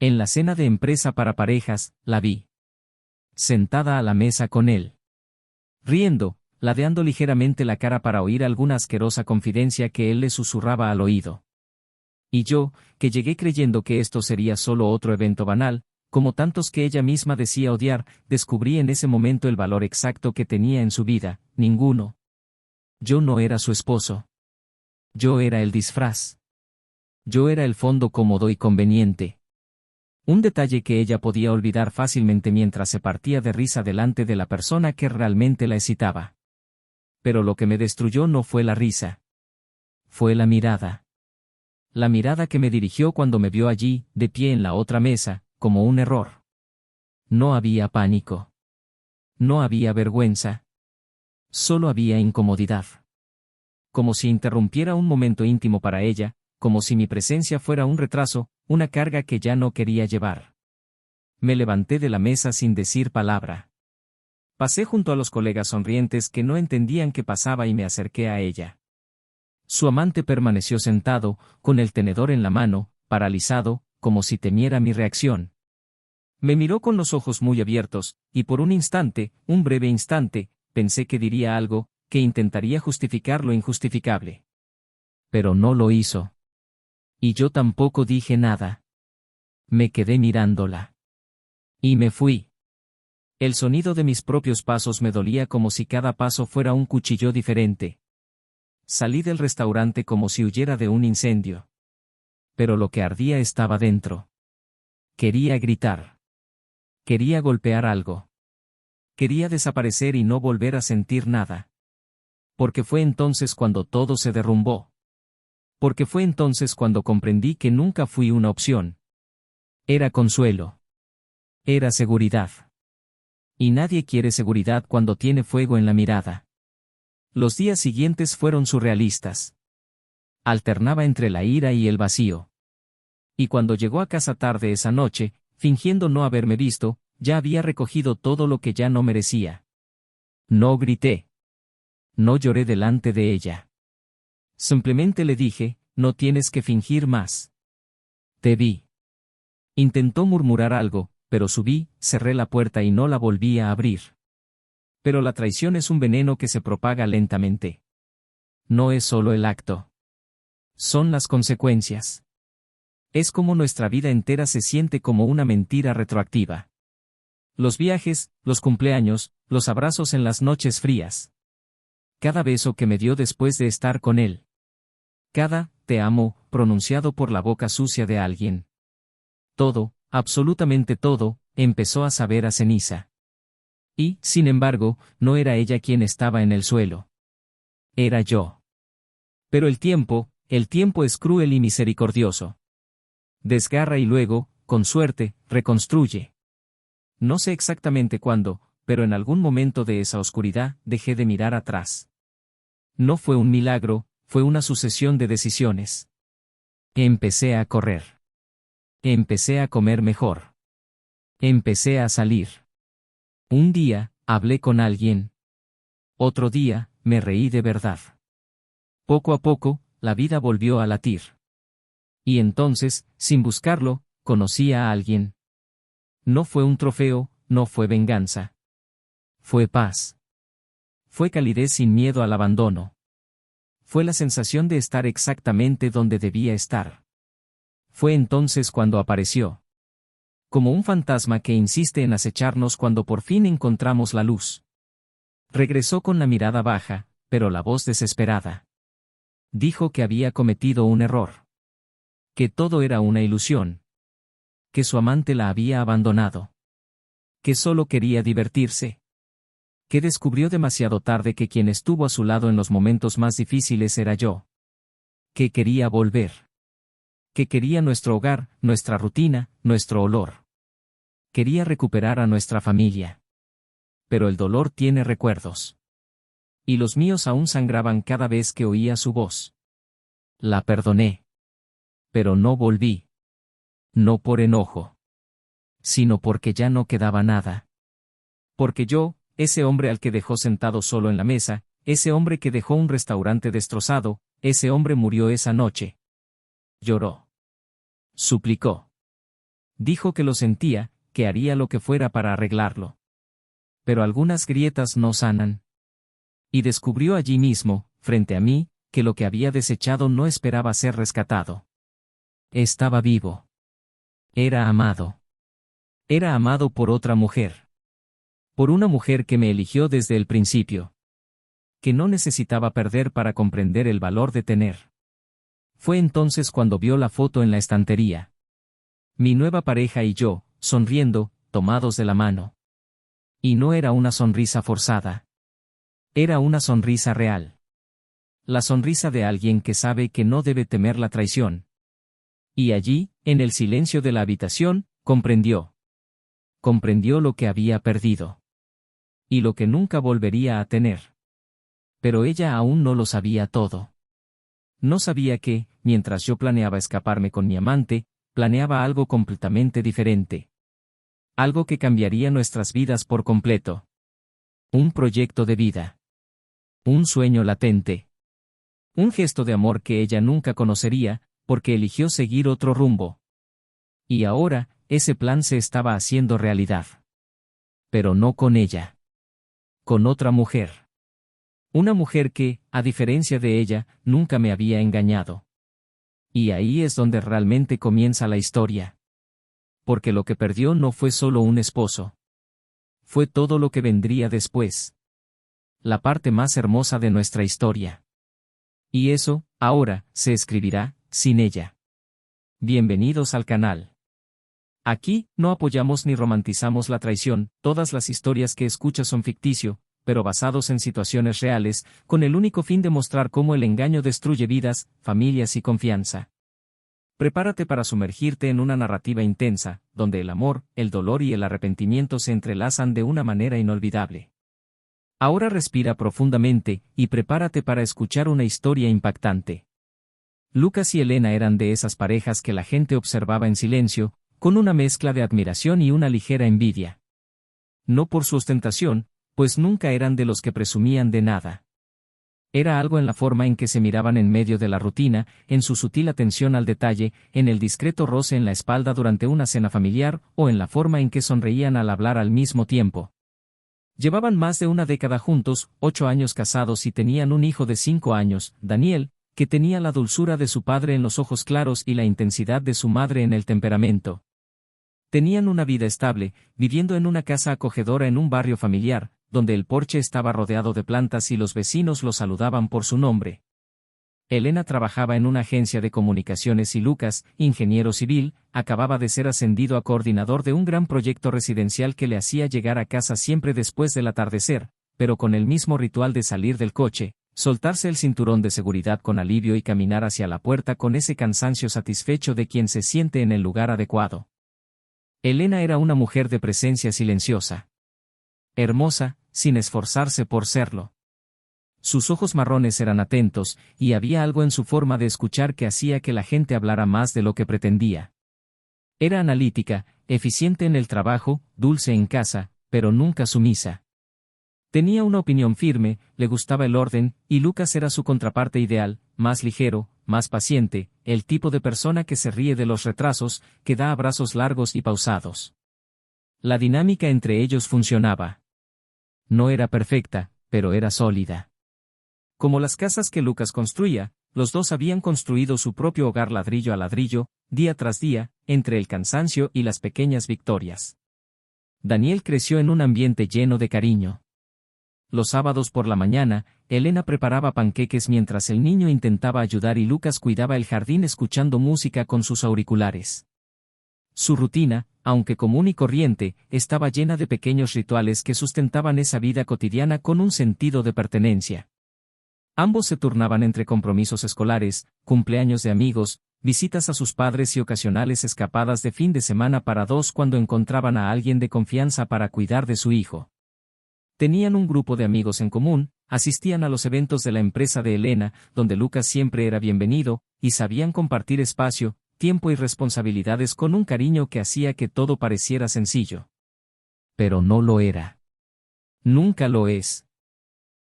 En la cena de empresa para parejas, la vi. Sentada a la mesa con él. Riendo, ladeando ligeramente la cara para oír alguna asquerosa confidencia que él le susurraba al oído. Y yo, que llegué creyendo que esto sería solo otro evento banal, como tantos que ella misma decía odiar, descubrí en ese momento el valor exacto que tenía en su vida: ninguno. Yo no era su esposo. Yo era el disfraz. Yo era el fondo cómodo y conveniente. Un detalle que ella podía olvidar fácilmente mientras se partía de risa delante de la persona que realmente la excitaba. Pero lo que me destruyó no fue la risa. Fue la mirada. La mirada que me dirigió cuando me vio allí, de pie en la otra mesa, como un error. No había pánico. No había vergüenza. Solo había incomodidad. Como si interrumpiera un momento íntimo para ella, como si mi presencia fuera un retraso, una carga que ya no quería llevar. Me levanté de la mesa sin decir palabra. Pasé junto a los colegas sonrientes que no entendían qué pasaba y me acerqué a ella. Su amante permaneció sentado, con el tenedor en la mano, paralizado, como si temiera mi reacción. Me miró con los ojos muy abiertos, y por un instante, un breve instante, pensé que diría algo, que intentaría justificar lo injustificable. Pero no lo hizo. Y yo tampoco dije nada. Me quedé mirándola. Y me fui. El sonido de mis propios pasos me dolía como si cada paso fuera un cuchillo diferente. Salí del restaurante como si huyera de un incendio. Pero lo que ardía estaba dentro. Quería gritar. Quería golpear algo. Quería desaparecer y no volver a sentir nada. Porque fue entonces cuando todo se derrumbó. Porque fue entonces cuando comprendí que nunca fui una opción. Era consuelo. Era seguridad. Y nadie quiere seguridad cuando tiene fuego en la mirada. Los días siguientes fueron surrealistas. Alternaba entre la ira y el vacío. Y cuando llegó a casa tarde esa noche, fingiendo no haberme visto, ya había recogido todo lo que ya no merecía. No grité. No lloré delante de ella. Simplemente le dije: no tienes que fingir más. Te vi. Intentó murmurar algo, pero subí, cerré la puerta y no la volví a abrir. Pero la traición es un veneno que se propaga lentamente. No es solo el acto. Son las consecuencias. Es como nuestra vida entera se siente como una mentira retroactiva. Los viajes, los cumpleaños, los abrazos en las noches frías. Cada beso que me dio después de estar con él. Cada «te amo», pronunciado por la boca sucia de alguien. Todo, absolutamente todo, empezó a saber a ceniza. Y, sin embargo, no era ella quien estaba en el suelo. Era yo. Pero el tiempo es cruel y misericordioso. Desgarra y luego, con suerte, reconstruye. No sé exactamente cuándo, pero en algún momento de esa oscuridad dejé de mirar atrás. No fue un milagro, fue una sucesión de decisiones. Empecé a correr. Empecé a comer mejor. Empecé a salir. Un día, hablé con alguien. Otro día, me reí de verdad. Poco a poco, la vida volvió a latir. Y entonces, sin buscarlo, conocí a alguien. No fue un trofeo, no fue venganza. Fue paz. Fue calidez sin miedo al abandono. Fue la sensación de estar exactamente donde debía estar. Fue entonces cuando apareció. Como un fantasma que insiste en acecharnos cuando por fin encontramos la luz. Regresó con la mirada baja, pero la voz desesperada. Dijo que había cometido un error. Que todo era una ilusión. Que su amante la había abandonado. Que solo quería divertirse. Que descubrió demasiado tarde que quien estuvo a su lado en los momentos más difíciles era yo. Que quería volver. Que quería nuestro hogar, nuestra rutina, nuestro olor. Quería recuperar a nuestra familia. Pero el dolor tiene recuerdos. Y los míos aún sangraban cada vez que oía su voz. La perdoné. Pero no volví. No por enojo. Sino porque ya no quedaba nada. Porque yo, ese hombre al que dejó sentado solo en la mesa, ese hombre que dejó un restaurante destrozado, ese hombre murió esa noche. Lloró. Suplicó. Dijo que lo sentía, que haría lo que fuera para arreglarlo. Pero algunas grietas no sanan. Y descubrió allí mismo, frente a mí, que lo que había desechado no esperaba ser rescatado. Estaba vivo. Era amado. Era amado por otra mujer. Por una mujer que me eligió desde el principio. Que no necesitaba perder para comprender el valor de tener. Fue entonces cuando vio la foto en la estantería. Mi nueva pareja y yo, sonriendo, tomados de la mano. Y no era una sonrisa forzada. Era una sonrisa real. La sonrisa de alguien que sabe que no debe temer la traición. Y allí, en el silencio de la habitación, comprendió. Comprendió lo que había perdido. Y lo que nunca volvería a tener. Pero ella aún no lo sabía todo. No sabía que, mientras yo planeaba escaparme con mi amante, planeaba algo completamente diferente. Algo que cambiaría nuestras vidas por completo. Un proyecto de vida. Un sueño latente. Un gesto de amor que ella nunca conocería, porque eligió seguir otro rumbo. Y ahora, ese plan se estaba haciendo realidad. Pero no con ella. Con otra mujer. Una mujer que, a diferencia de ella, nunca me había engañado. Y ahí es donde realmente comienza la historia. Porque lo que perdió no fue solo un esposo. Fue todo lo que vendría después. La parte más hermosa de nuestra historia. Y eso, ahora, se escribirá, sin ella. Bienvenidos al canal. Aquí, no apoyamos ni romantizamos la traición, todas las historias que escuchas son ficticio, pero basados en situaciones reales, con el único fin de mostrar cómo el engaño destruye vidas, familias y confianza. Prepárate para sumergirte en una narrativa intensa, donde el amor, el dolor y el arrepentimiento se entrelazan de una manera inolvidable. Ahora respira profundamente, y prepárate para escuchar una historia impactante. Lucas y Elena eran de esas parejas que la gente observaba en silencio, con una mezcla de admiración y una ligera envidia. No por su ostentación, pues nunca eran de los que presumían de nada. Era algo en la forma en que se miraban en medio de la rutina, en su sutil atención al detalle, en el discreto roce en la espalda durante una cena familiar, o en la forma en que sonreían al hablar al mismo tiempo. Llevaban más de una década juntos, 8 años casados y tenían un hijo de 5 años, Daniel, que tenía la dulzura de su padre en los ojos claros y la intensidad de su madre en el temperamento. Tenían una vida estable, viviendo en una casa acogedora en un barrio familiar, donde el porche estaba rodeado de plantas y los vecinos lo saludaban por su nombre. Elena trabajaba en una agencia de comunicaciones y Lucas, ingeniero civil, acababa de ser ascendido a coordinador de un gran proyecto residencial que le hacía llegar a casa siempre después del atardecer, pero con el mismo ritual de salir del coche, soltarse el cinturón de seguridad con alivio y caminar hacia la puerta con ese cansancio satisfecho de quien se siente en el lugar adecuado. Elena era una mujer de presencia silenciosa. Hermosa, sin esforzarse por serlo. Sus ojos marrones eran atentos, y había algo en su forma de escuchar que hacía que la gente hablara más de lo que pretendía. Era analítica, eficiente en el trabajo, dulce en casa, pero nunca sumisa. Tenía una opinión firme, le gustaba el orden, y Lucas era su contraparte ideal, más ligero, más paciente, el tipo de persona que se ríe de los retrasos, que da abrazos largos y pausados. La dinámica entre ellos funcionaba. No era perfecta, pero era sólida. Como las casas que Lucas construía, los dos habían construido su propio hogar ladrillo a ladrillo, día tras día, entre el cansancio y las pequeñas victorias. Daniel creció en un ambiente lleno de cariño. Los sábados por la mañana, Elena preparaba panqueques mientras el niño intentaba ayudar y Lucas cuidaba el jardín escuchando música con sus auriculares. Su rutina, aunque común y corriente, estaba llena de pequeños rituales que sustentaban esa vida cotidiana con un sentido de pertenencia. Ambos se turnaban entre compromisos escolares, cumpleaños de amigos, visitas a sus padres y ocasionales escapadas de fin de semana para dos cuando encontraban a alguien de confianza para cuidar de su hijo. Tenían un grupo de amigos en común, asistían a los eventos de la empresa de Elena, donde Lucas siempre era bienvenido, y sabían compartir espacio, tiempo y responsabilidades con un cariño que hacía que todo pareciera sencillo. Pero no lo era. Nunca lo es.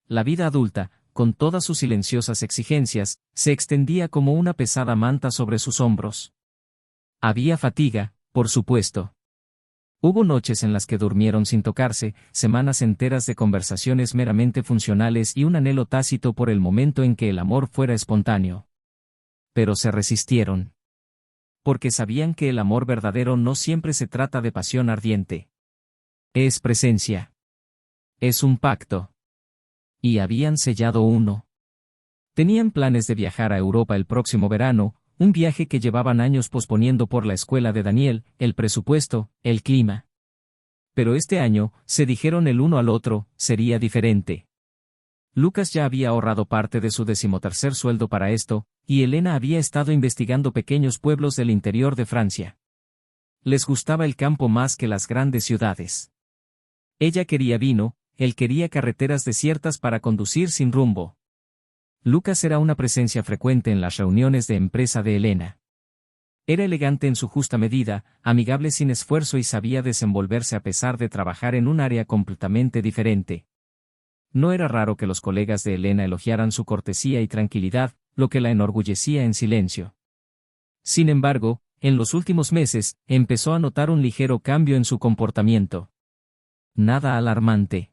La vida adulta, con todas sus silenciosas exigencias, se extendía como una pesada manta sobre sus hombros. Había fatiga, Por supuesto. Hubo noches en las que durmieron sin tocarse, semanas enteras de conversaciones meramente funcionales y un anhelo tácito por el momento en que el amor fuera espontáneo. Pero se resistieron. Porque sabían que el amor verdadero no siempre se trata de pasión ardiente. Es presencia. Es un pacto. Y habían sellado uno. Tenían planes de viajar a Europa el próximo verano, un viaje que llevaban años posponiendo por la escuela de Daniel, el presupuesto, el clima. Pero este año, se dijeron el uno al otro, sería diferente. Lucas ya había ahorrado parte de su 13º sueldo para esto, y Elena había estado investigando pequeños pueblos del interior de Francia. Les gustaba el campo más que las grandes ciudades. Ella quería vino, él quería carreteras desiertas para conducir sin rumbo. Lucas era una presencia frecuente en las reuniones de empresa de Elena. Era elegante en su justa medida, amigable sin esfuerzo y sabía desenvolverse a pesar de trabajar en un área completamente diferente. No era raro que los colegas de Elena elogiaran su cortesía y tranquilidad, lo que la enorgullecía en silencio. Sin embargo, en los últimos meses, empezó a notar un ligero cambio en su comportamiento. Nada alarmante.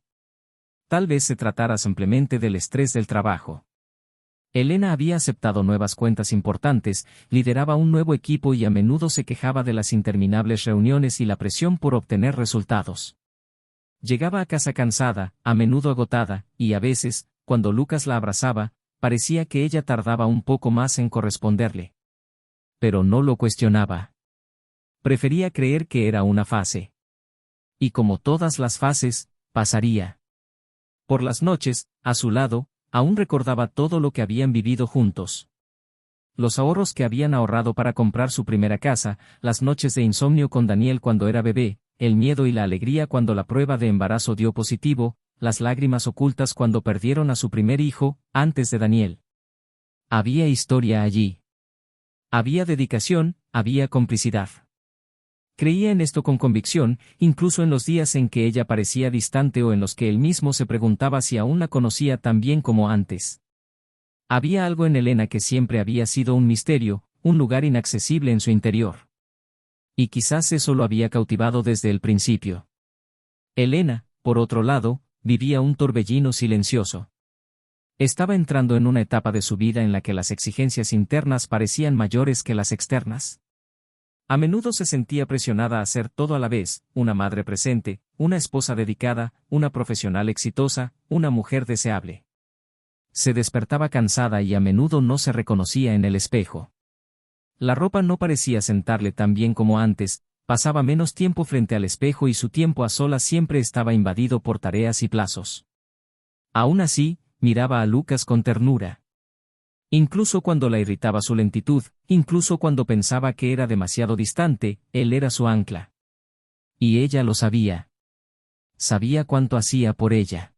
Tal vez se tratara simplemente del estrés del trabajo. Elena había aceptado nuevas cuentas importantes, lideraba un nuevo equipo y a menudo se quejaba de las interminables reuniones y la presión por obtener resultados. Llegaba a casa cansada, a menudo agotada, y a veces, cuando Lucas la abrazaba, parecía que ella tardaba un poco más en corresponderle. Pero no lo cuestionaba. Prefería creer que era una fase. Y como todas las fases, pasaría. Por las noches, a su lado, aún recordaba todo lo que habían vivido juntos. Los ahorros que habían ahorrado para comprar su primera casa, las noches de insomnio con Daniel cuando era bebé, el miedo y la alegría cuando la prueba de embarazo dio positivo, las lágrimas ocultas cuando perdieron a su primer hijo, antes de Daniel. Había historia allí. Había dedicación, había complicidad. Creía en esto con convicción, incluso en los días en que ella parecía distante o en los que él mismo se preguntaba si aún la conocía tan bien como antes. Había algo en Elena que siempre había sido un misterio, un lugar inaccesible en su interior. Y quizás eso lo había cautivado desde el principio. Elena, por otro lado, vivía un torbellino silencioso. Estaba entrando en una etapa de su vida en la que las exigencias internas parecían mayores que las externas. A menudo se sentía presionada a hacer todo a la vez, una madre presente, una esposa dedicada, una profesional exitosa, una mujer deseable. Se despertaba cansada y a menudo no se reconocía en el espejo. La ropa no parecía sentarle tan bien como antes, pasaba menos tiempo frente al espejo y su tiempo a solas siempre estaba invadido por tareas y plazos. Aún así, miraba a Lucas con ternura. Incluso cuando la irritaba su lentitud, incluso cuando pensaba que era demasiado distante, él era su ancla. Y ella lo sabía. Sabía cuánto hacía por ella.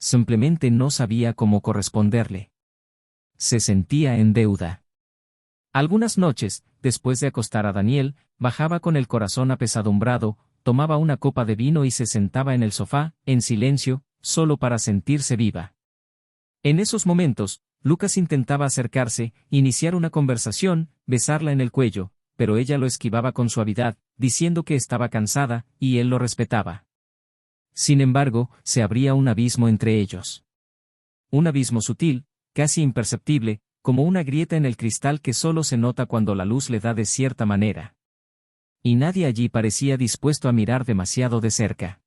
Simplemente no sabía cómo corresponderle. Se sentía en deuda. Algunas noches, después de acostar a Daniel, bajaba con el corazón apesadumbrado, tomaba una copa de vino y se sentaba en el sofá, en silencio, solo para sentirse viva. En esos momentos, Lucas intentaba acercarse, iniciar una conversación, besarla en el cuello, pero ella lo esquivaba con suavidad, diciendo que estaba cansada, y él lo respetaba. Sin embargo, se abría un abismo entre ellos. Un abismo sutil, casi imperceptible, como una grieta en el cristal que solo se nota cuando la luz le da de cierta manera. Y nadie allí parecía dispuesto a mirar demasiado de cerca.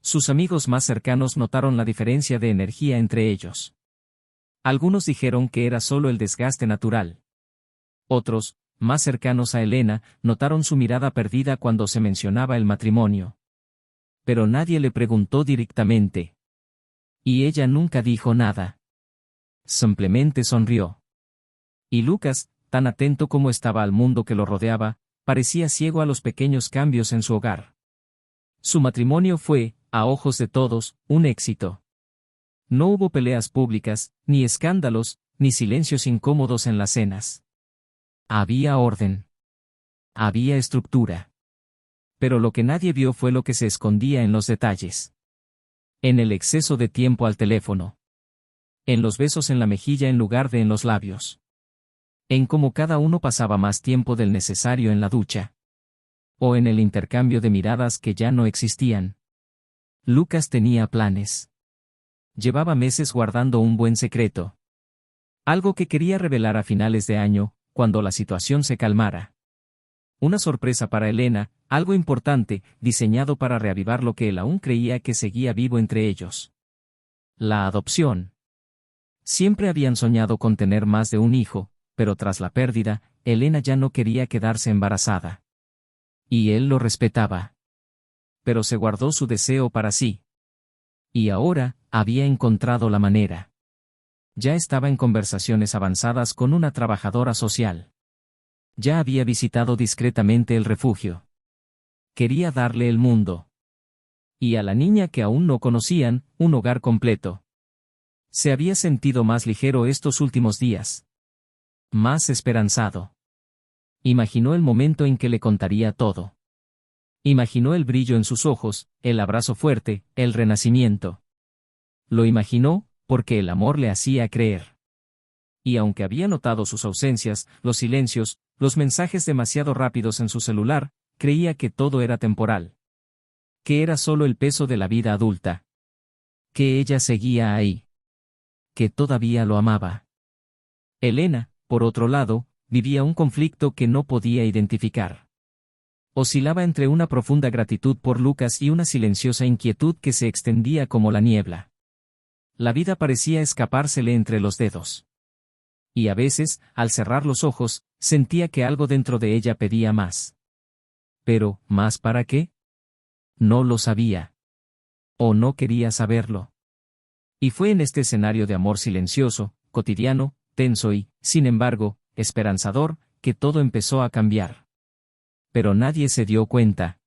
Sus amigos más cercanos notaron la diferencia de energía entre ellos. Algunos dijeron que era solo el desgaste natural. Otros, más cercanos a Elena, notaron su mirada perdida cuando se mencionaba el matrimonio. Pero nadie le preguntó directamente. Y ella nunca dijo nada. Simplemente sonrió. Y Lucas, tan atento como estaba al mundo que lo rodeaba, parecía ciego a los pequeños cambios en su hogar. Su matrimonio fue, a ojos de todos, un éxito. No hubo peleas públicas, ni escándalos, ni silencios incómodos en las cenas. Había orden. Había estructura. Pero lo que nadie vio fue lo que se escondía en los detalles. En el exceso de tiempo al teléfono. En los besos en la mejilla en lugar de en los labios. En cómo cada uno pasaba más tiempo del necesario en la ducha. O en el intercambio de miradas que ya no existían. Lucas tenía planes. Llevaba meses guardando un buen secreto. Algo que quería revelar a finales de año, cuando la situación se calmara. Una sorpresa para Elena, algo importante, diseñado para reavivar lo que él aún creía que seguía vivo entre ellos. La adopción. Siempre habían soñado con tener más de un hijo, pero tras la pérdida, Elena ya no quería quedarse embarazada. Y él lo respetaba. Pero se guardó su deseo para sí. Y ahora, había encontrado la manera. Ya estaba en conversaciones avanzadas con una trabajadora social. Ya había visitado discretamente el refugio. Quería darle el mundo. Y a la niña que aún no conocían, un hogar completo. Se había sentido más ligero estos últimos días. Más esperanzado. Imaginó el momento en que le contaría todo. Imaginó el brillo en sus ojos, el abrazo fuerte, el renacimiento. Lo imaginó, porque el amor le hacía creer. Y aunque había notado sus ausencias, los silencios, los mensajes demasiado rápidos en su celular, creía que todo era temporal. Que era solo el peso de la vida adulta. Que ella seguía ahí. Que todavía lo amaba. Elena, por otro lado, vivía un conflicto que no podía identificar. Oscilaba entre una profunda gratitud por Lucas y una silenciosa inquietud que se extendía como la niebla. La vida parecía escapársele entre los dedos. Y a veces, al cerrar los ojos, sentía que algo dentro de ella pedía más. Pero, ¿más para qué? No lo sabía. O no quería saberlo. Y fue en este escenario de amor silencioso, cotidiano, tenso y, sin embargo, esperanzador, que todo empezó a cambiar. Pero nadie se dio cuenta.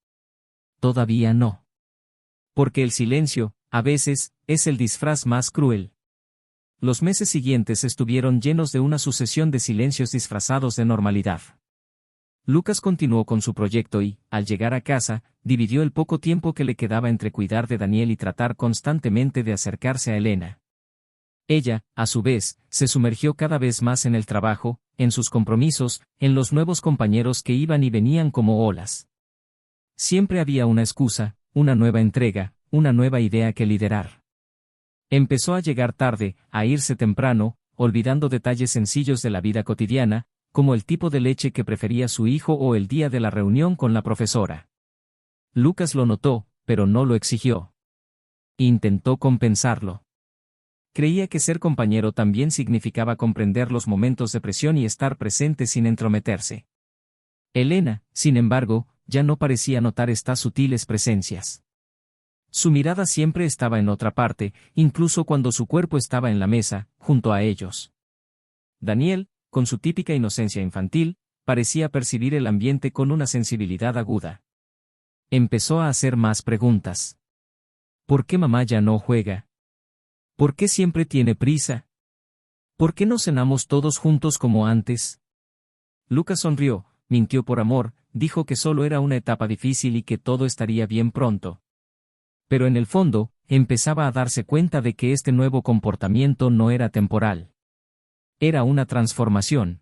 Todavía no. Porque el silencio, a veces, es el disfraz más cruel. Los meses siguientes estuvieron llenos de una sucesión de silencios disfrazados de normalidad. Lucas continuó con su proyecto y, al llegar a casa, dividió el poco tiempo que le quedaba entre cuidar de Daniel y tratar constantemente de acercarse a Elena. Ella, a su vez, se sumergió cada vez más en el trabajo, en sus compromisos, en los nuevos compañeros que iban y venían como olas. Siempre había una excusa, una nueva entrega, una nueva idea que liderar. Empezó a llegar tarde, a irse temprano, olvidando detalles sencillos de la vida cotidiana, como el tipo de leche que prefería su hijo o el día de la reunión con la profesora. Lucas lo notó, pero no lo exigió. Intentó compensarlo. Creía que ser compañero también significaba comprender los momentos de presión y estar presente sin entrometerse. Elena, sin embargo, ya no parecía notar estas sutiles presencias. Su mirada siempre estaba en otra parte, incluso cuando su cuerpo estaba en la mesa, junto a ellos. Daniel, con su típica inocencia infantil, parecía percibir el ambiente con una sensibilidad aguda. Empezó a hacer más preguntas. ¿Por qué mamá ya no juega? ¿Por qué siempre tiene prisa? ¿Por qué no cenamos todos juntos como antes? Lucas sonrió, mintió por amor, dijo que solo era una etapa difícil y que todo estaría bien pronto. Pero en el fondo, empezaba a darse cuenta de que este nuevo comportamiento no era temporal. Era una transformación.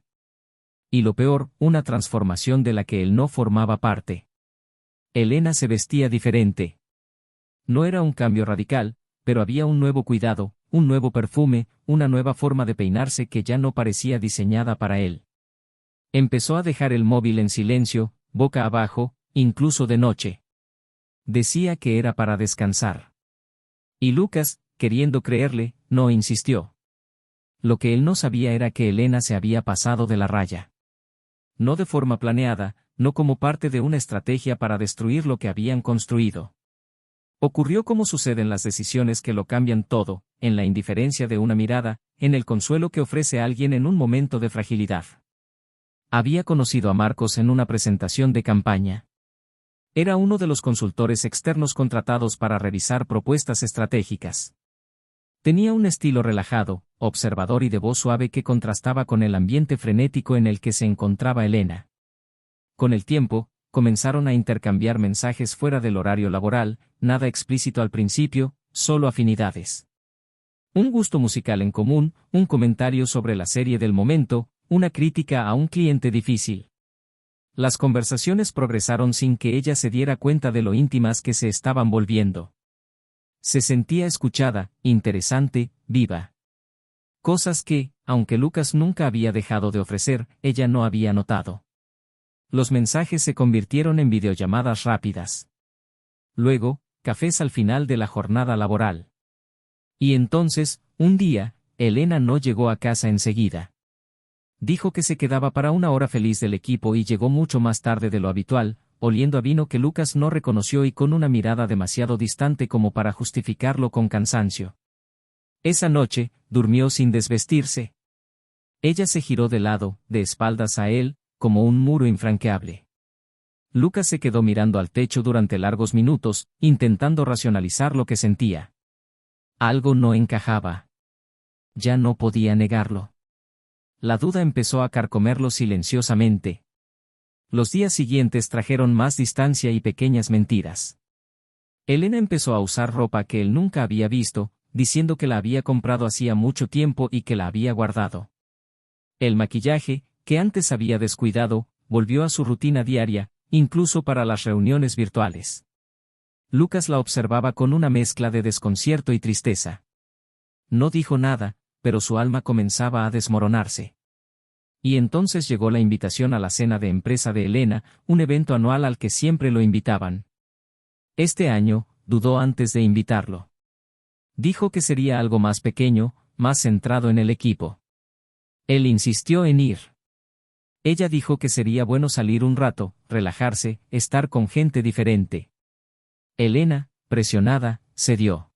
Y lo peor, una transformación de la que él no formaba parte. Elena se vestía diferente. No era un cambio radical, pero había un nuevo cuidado, un nuevo perfume, una nueva forma de peinarse que ya no parecía diseñada para él. Empezó a dejar el móvil en silencio, boca abajo, incluso de noche. Decía que era para descansar. Y Lucas, queriendo creerle, no insistió. Lo que él no sabía era que Elena se había pasado de la raya. No de forma planeada, no como parte de una estrategia para destruir lo que habían construido. Ocurrió como suceden las decisiones que lo cambian todo, en la indiferencia de una mirada, en el consuelo que ofrece alguien en un momento de fragilidad. Había conocido a Marcos en una presentación de campaña. Era uno de los consultores externos contratados para revisar propuestas estratégicas. Tenía un estilo relajado, observador y de voz suave que contrastaba con el ambiente frenético en el que se encontraba Elena. Con el tiempo, comenzaron a intercambiar mensajes fuera del horario laboral, nada explícito al principio, solo afinidades. Un gusto musical en común, un comentario sobre la serie del momento, una crítica a un cliente difícil. Las conversaciones progresaron sin que ella se diera cuenta de lo íntimas que se estaban volviendo. Se sentía escuchada, interesante, viva. Cosas que, aunque Lucas nunca había dejado de ofrecer, ella no había notado. Los mensajes se convirtieron en videollamadas rápidas. Luego, cafés al final de la jornada laboral. Y entonces, un día, Elena no llegó a casa enseguida. Dijo que se quedaba para una hora feliz del equipo y llegó mucho más tarde de lo habitual, oliendo a vino que Lucas no reconoció y con una mirada demasiado distante como para justificarlo con cansancio. Esa noche, durmió sin desvestirse. Ella se giró de lado, de espaldas a él, como un muro infranqueable. Lucas se quedó mirando al techo durante largos minutos, intentando racionalizar lo que sentía. Algo no encajaba. Ya no podía negarlo. La duda empezó a carcomerlo silenciosamente. Los días siguientes trajeron más distancia y pequeñas mentiras. Elena empezó a usar ropa que él nunca había visto, diciendo que la había comprado hacía mucho tiempo y que la había guardado. El maquillaje, que antes había descuidado, volvió a su rutina diaria, incluso para las reuniones virtuales. Lucas la observaba con una mezcla de desconcierto y tristeza. No dijo nada, pero su alma comenzaba a desmoronarse. Y entonces llegó la invitación a la cena de empresa de Elena, un evento anual al que siempre lo invitaban. Este año, dudó antes de invitarlo. Dijo que sería algo más pequeño, más centrado en el equipo. Él insistió en ir. Ella dijo que sería bueno salir un rato, relajarse, estar con gente diferente. Elena, presionada, cedió.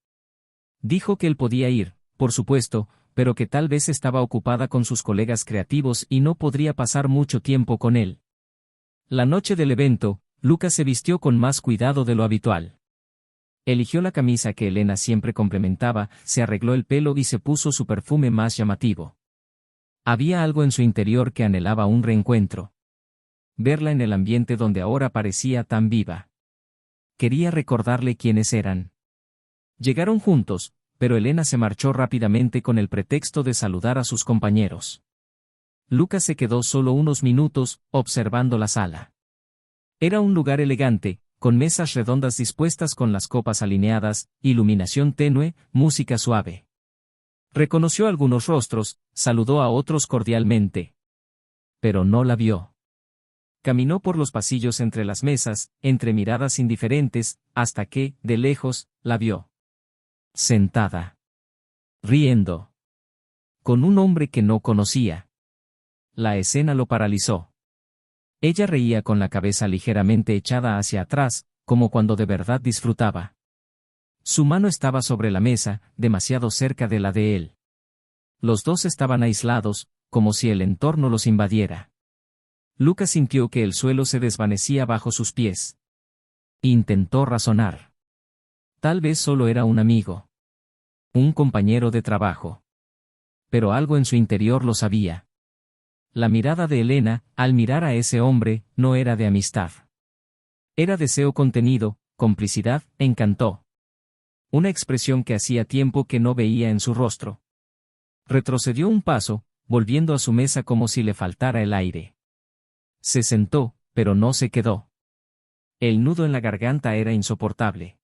Dijo que él podía ir, por supuesto, pero que tal vez estaba ocupada con sus colegas creativos y no podría pasar mucho tiempo con él. La noche del evento, Lucas se vistió con más cuidado de lo habitual. Eligió la camisa que Elena siempre complementaba, se arregló el pelo y se puso su perfume más llamativo. Había algo en su interior que anhelaba un reencuentro. Verla en el ambiente donde ahora parecía tan viva. Quería recordarle quiénes eran. Llegaron juntos, pero Elena se marchó rápidamente con el pretexto de saludar a sus compañeros. Lucas se quedó solo unos minutos, observando la sala. Era un lugar elegante, con mesas redondas dispuestas con las copas alineadas, iluminación tenue, música suave. Reconoció algunos rostros, saludó a otros cordialmente. Pero no la vio. Caminó por los pasillos entre las mesas, entre miradas indiferentes, hasta que, de lejos, la vio. Sentada. Riendo. Con un hombre que no conocía. La escena lo paralizó. Ella reía con la cabeza ligeramente echada hacia atrás, como cuando de verdad disfrutaba. Su mano estaba sobre la mesa, demasiado cerca de la de él. Los dos estaban aislados, como si el entorno los invadiera. Lucas sintió que el suelo se desvanecía bajo sus pies. Intentó razonar. Tal vez solo era un amigo. Un compañero de trabajo. Pero algo en su interior lo sabía. La mirada de Elena, al mirar a ese hombre, no era de amistad. Era deseo contenido, complicidad, encantó. Una expresión que hacía tiempo que no veía en su rostro. Retrocedió un paso, volviendo a su mesa como si le faltara el aire. Se sentó, pero no se quedó. El nudo en la garganta era insoportable.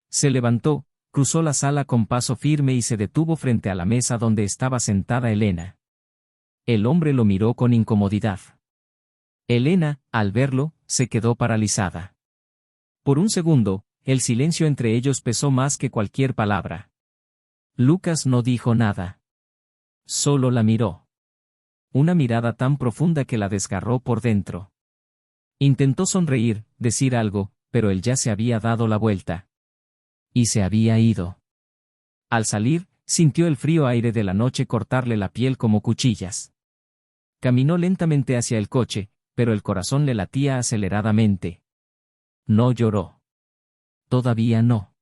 Se levantó, cruzó la sala con paso firme y se detuvo frente a la mesa donde estaba sentada Elena. El hombre lo miró con incomodidad. Elena, al verlo, se quedó paralizada. Por un segundo, el silencio entre ellos pesó más que cualquier palabra. Lucas no dijo nada. Solo la miró. Una mirada tan profunda que la desgarró por dentro. Intentó sonreír, decir algo, pero él ya se había dado la vuelta. Y se había ido. Al salir, sintió el frío aire de la noche cortarle la piel como cuchillas. Caminó lentamente hacia el coche, pero el corazón le latía aceleradamente. No lloró. Todavía no.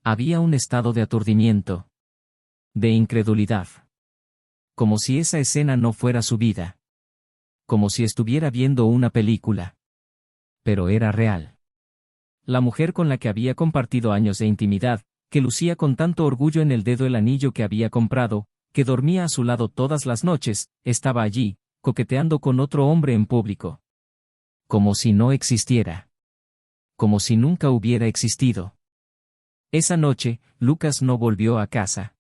Había un estado de aturdimiento. De incredulidad. Como si esa escena no fuera su vida. Como si estuviera viendo una película. Pero era real. La mujer con la que había compartido años de intimidad, que lucía con tanto orgullo en el dedo el anillo que había comprado, que dormía a su lado todas las noches, estaba allí, coqueteando con otro hombre en público. Como si no existiera. Como si nunca hubiera existido. Esa noche, Lucas no volvió a casa.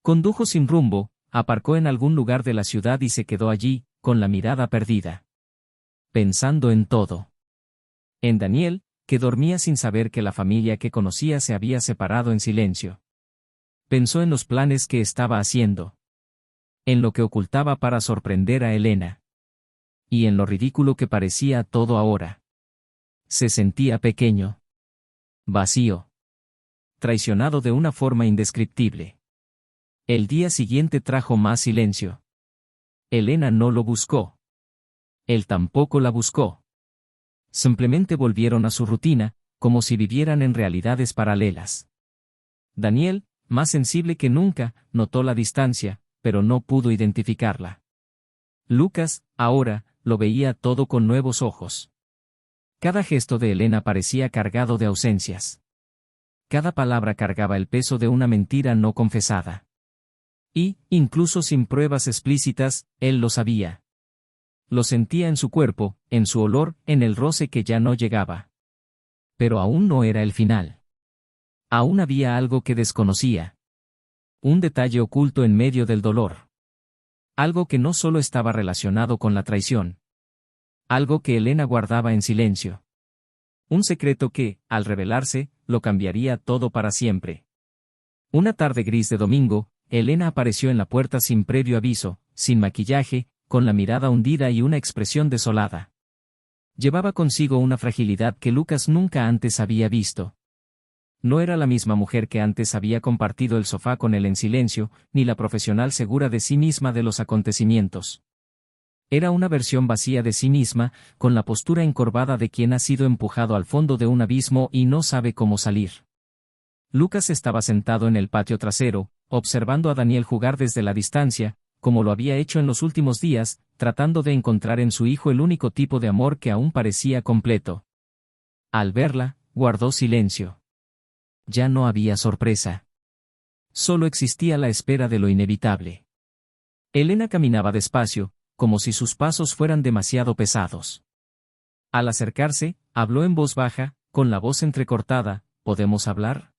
Condujo sin rumbo, aparcó en algún lugar de la ciudad y se quedó allí, con la mirada perdida. Pensando en todo. En Daniel, que dormía sin saber que la familia que conocía se había separado en silencio. Pensó en los planes que estaba haciendo. En lo que ocultaba para sorprender a Elena. Y en lo ridículo que parecía todo ahora. Se sentía pequeño. Vacío. Traicionado de una forma indescriptible. El día siguiente trajo más silencio. Elena no lo buscó. Él tampoco la buscó. Simplemente volvieron a su rutina, como si vivieran en realidades paralelas. Daniel, más sensible que nunca, notó la distancia, pero no pudo identificarla. Lucas, ahora, lo veía todo con nuevos ojos. Cada gesto de Elena parecía cargado de ausencias. Cada palabra cargaba el peso de una mentira no confesada. Y, incluso sin pruebas explícitas, él lo sabía. Lo sentía en su cuerpo, en su olor, en el roce que ya no llegaba. Pero aún no era el final. Aún había algo que desconocía. Un detalle oculto en medio del dolor. Algo que no solo estaba relacionado con la traición. Algo que Elena guardaba en silencio. Un secreto que, al revelarse, lo cambiaría todo para siempre. Una tarde gris de domingo, Elena apareció en la puerta sin previo aviso, sin maquillaje, con la mirada hundida y una expresión desolada. Llevaba consigo una fragilidad que Lucas nunca antes había visto. No era la misma mujer que antes había compartido el sofá con él en silencio, ni la profesional segura de sí misma de los acontecimientos. Era una versión vacía de sí misma, con la postura encorvada de quien ha sido empujado al fondo de un abismo y no sabe cómo salir. Lucas estaba sentado en el patio trasero, observando a Daniel jugar desde la distancia, como lo había hecho en los últimos días, tratando de encontrar en su hijo el único tipo de amor que aún parecía completo. Al verla, guardó silencio. Ya no había sorpresa. Solo existía la espera de lo inevitable. Elena caminaba despacio, como si sus pasos fueran demasiado pesados. Al acercarse, habló en voz baja, con la voz entrecortada, ¿podemos hablar?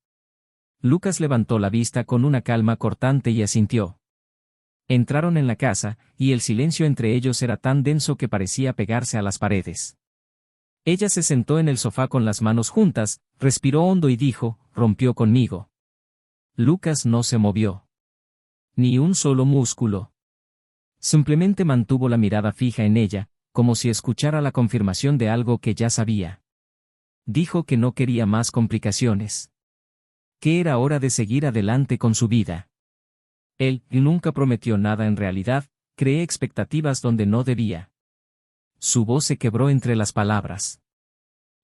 Lucas levantó la vista con una calma cortante y asintió. Entraron en la casa, y el silencio entre ellos era tan denso que parecía pegarse a las paredes. Ella se sentó en el sofá con las manos juntas, respiró hondo y dijo, rompió conmigo. Lucas no se movió. Ni un solo músculo. Simplemente mantuvo la mirada fija en ella, como si escuchara la confirmación de algo que ya sabía. Dijo que no quería más complicaciones. Que era hora de seguir adelante con su vida. Él nunca prometió nada en realidad, creé expectativas donde no debía. Su voz se quebró entre las palabras.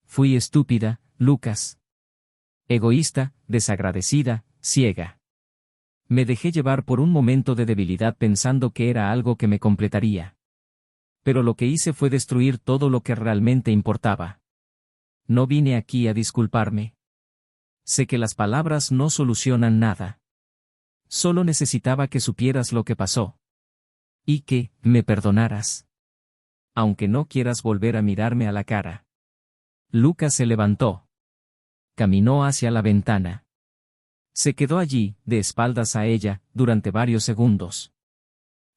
Fui estúpida, Lucas. Egoísta, desagradecida, ciega. Me dejé llevar por un momento de debilidad pensando que era algo que me completaría. Pero lo que hice fue destruir todo lo que realmente importaba. No vine aquí a disculparme. Sé que las palabras no solucionan nada. Solo necesitaba que supieras lo que pasó. Y que, me perdonaras. Aunque no quieras volver a mirarme a la cara. Lucas se levantó. Caminó hacia la ventana. Se quedó allí, de espaldas a ella, durante varios segundos.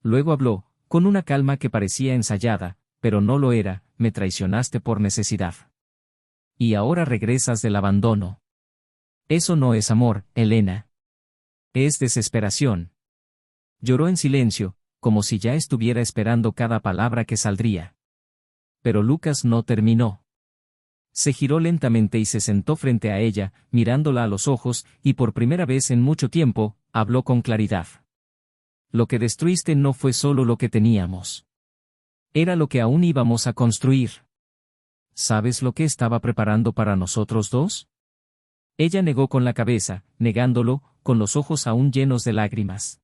Luego habló, con una calma que parecía ensayada, pero no lo era, me traicionaste por necesidad. Y ahora regresas del abandono. Eso no es amor, Elena. Es desesperación. Lloró en silencio, como si ya estuviera esperando cada palabra que saldría. Pero Lucas no terminó. Se giró lentamente y se sentó frente a ella, mirándola a los ojos, y por primera vez en mucho tiempo, habló con claridad. Lo que destruiste no fue solo lo que teníamos. Era lo que aún íbamos a construir. ¿Sabes lo que estaba preparando para nosotros dos? Ella negó con la cabeza, negándolo, con los ojos aún llenos de lágrimas.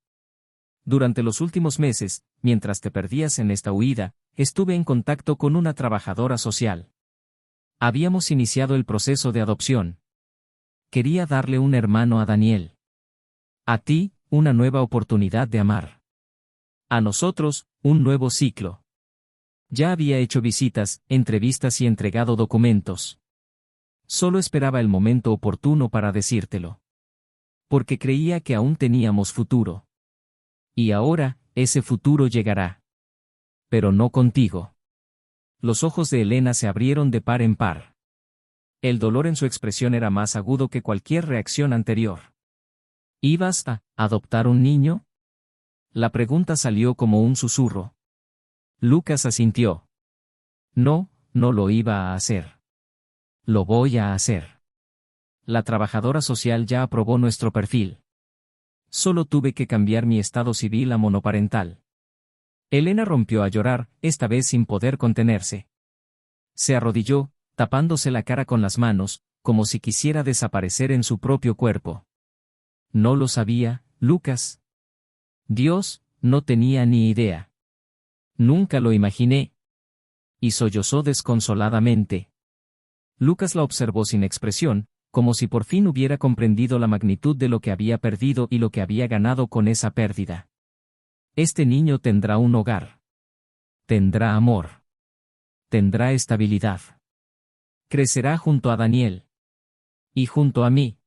Durante los últimos meses, mientras te perdías en esta huida, estuve en contacto con una trabajadora social. Habíamos iniciado el proceso de adopción. Quería darle un hermano a Daniel. A ti, una nueva oportunidad de amar. A nosotros, un nuevo ciclo. Ya había hecho visitas, entrevistas y entregado documentos. Solo esperaba el momento oportuno para decírtelo. Porque creía que aún teníamos futuro. Y ahora, ese futuro llegará. Pero no contigo. Los ojos de Elena se abrieron de par en par. El dolor en su expresión era más agudo que cualquier reacción anterior. ¿Ibas a adoptar un niño? La pregunta salió como un susurro. Lucas asintió. No, no lo iba a hacer. Lo voy a hacer. La trabajadora social ya aprobó nuestro perfil. Solo tuve que cambiar mi estado civil a monoparental. Elena rompió a llorar, esta vez sin poder contenerse. Se arrodilló, tapándose la cara con las manos, como si quisiera desaparecer en su propio cuerpo. No lo sabía, Lucas. Dios, no tenía ni idea. Nunca lo imaginé. Y sollozó desconsoladamente. Lucas la observó sin expresión, como si por fin hubiera comprendido la magnitud de lo que había perdido y lo que había ganado con esa pérdida. Este niño tendrá un hogar. Tendrá amor. Tendrá estabilidad. Crecerá junto a Daniel. Y junto a mí.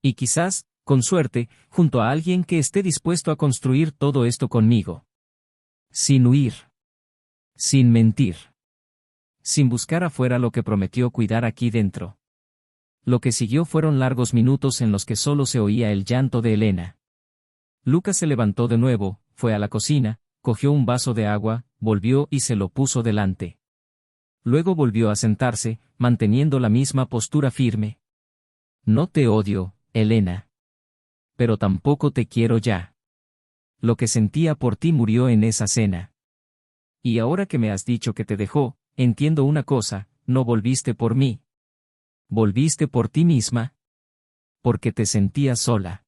Y quizás, con suerte, junto a alguien que esté dispuesto a construir todo esto conmigo. Sin huir. Sin mentir. Sin buscar afuera lo que prometió cuidar aquí dentro. Lo que siguió fueron largos minutos en los que solo se oía el llanto de Elena. Lucas se levantó de nuevo, fue a la cocina, cogió un vaso de agua, volvió y se lo puso delante. Luego volvió a sentarse, manteniendo la misma postura firme. No te odio, Elena. Pero tampoco te quiero ya. Lo que sentía por ti murió en esa cena. Y ahora que me has dicho que te dejó, entiendo una cosa, no volviste por mí. Volviste por ti misma. Porque te sentías sola.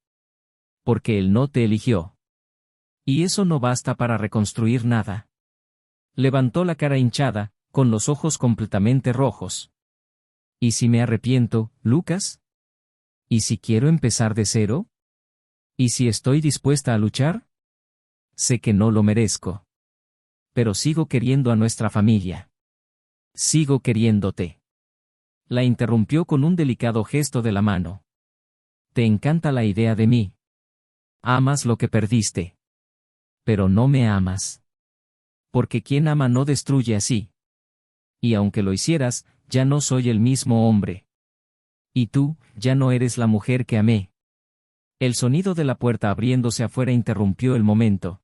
Porque él no te eligió. Y eso no basta para reconstruir nada. Levantó la cara hinchada, con los ojos completamente rojos. ¿Y si me arrepiento, Lucas? ¿Y si quiero empezar de cero? ¿Y si estoy dispuesta a luchar? Sé que no lo merezco. Pero sigo queriendo a nuestra familia. Sigo queriéndote. La interrumpió con un delicado gesto de la mano. Te encanta la idea de mí. Amas lo que perdiste. Pero no me amas. Porque quien ama no destruye así. Y aunque lo hicieras, ya no soy el mismo hombre. Y tú, ya no eres la mujer que amé. El sonido de la puerta abriéndose afuera interrumpió el momento.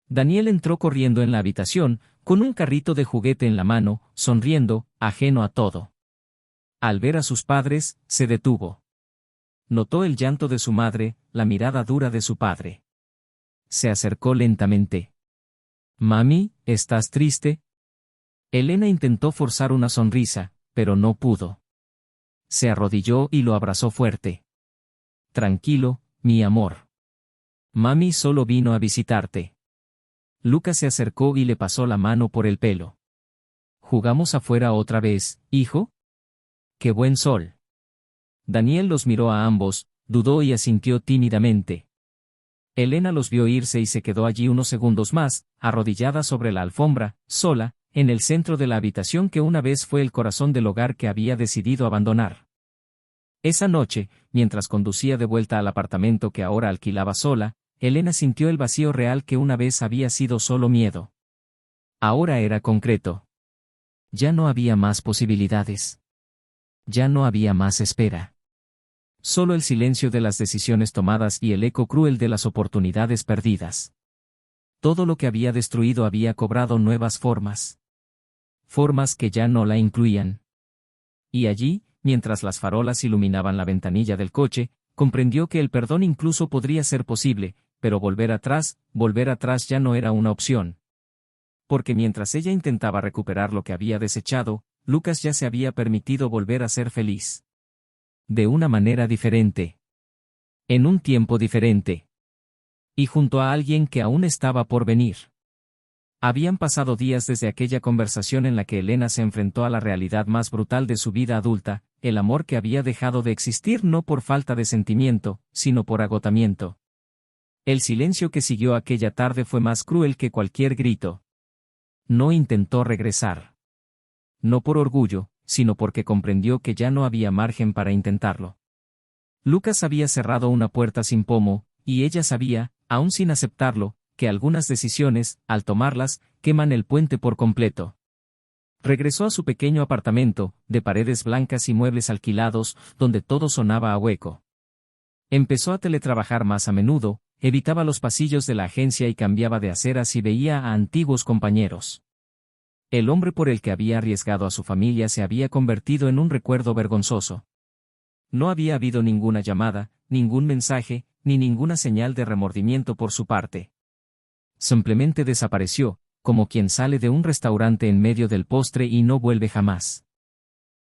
Daniel entró corriendo en la habitación, con un carrito de juguete en la mano, sonriendo, ajeno a todo. Al ver a sus padres, se detuvo. Notó el llanto de su madre, la mirada dura de su padre. Se acercó lentamente. «Mami, ¿estás triste?» Elena intentó forzar una sonrisa, pero no pudo. Se arrodilló y lo abrazó fuerte. «Tranquilo, mi amor. Mami solo vino a visitarte». Lucas se acercó y le pasó la mano por el pelo. «¿Jugamos afuera otra vez, hijo?» «¡Qué buen sol!» Daniel los miró a ambos, dudó y asintió tímidamente. Elena los vio irse y se quedó allí unos segundos más, arrodillada sobre la alfombra, sola, en el centro de la habitación que una vez fue el corazón del hogar que había decidido abandonar. Esa noche, mientras conducía de vuelta al apartamento que ahora alquilaba sola, Elena sintió el vacío real que una vez había sido solo miedo. Ahora era concreto. Ya no había más posibilidades. Ya no había más espera. Solo el silencio de las decisiones tomadas y el eco cruel de las oportunidades perdidas. Todo lo que había destruido había cobrado nuevas formas. Formas que ya no la incluían. Y allí, mientras las farolas iluminaban la ventanilla del coche, comprendió que el perdón incluso podría ser posible, pero volver atrás ya no era una opción. Porque mientras ella intentaba recuperar lo que había desechado, Lucas ya se había permitido volver a ser feliz. De una manera diferente. En un tiempo diferente. Y junto a alguien que aún estaba por venir. Habían pasado días desde aquella conversación en la que Elena se enfrentó a la realidad más brutal de su vida adulta, el amor que había dejado de existir no por falta de sentimiento, sino por agotamiento. El silencio que siguió aquella tarde fue más cruel que cualquier grito. No intentó regresar. No por orgullo, sino porque comprendió que ya no había margen para intentarlo. Lucas había cerrado una puerta sin pomo, y ella sabía, aún sin aceptarlo, que algunas decisiones, al tomarlas, queman el puente por completo. Regresó a su pequeño apartamento, de paredes blancas y muebles alquilados, donde todo sonaba a hueco. Empezó a teletrabajar más a menudo, evitaba los pasillos de la agencia y cambiaba de aceras y veía a antiguos compañeros. El hombre por el que había arriesgado a su familia se había convertido en un recuerdo vergonzoso. No había habido ninguna llamada, ningún mensaje, ni ninguna señal de remordimiento por su parte. Simplemente desapareció, como quien sale de un restaurante en medio del postre y no vuelve jamás.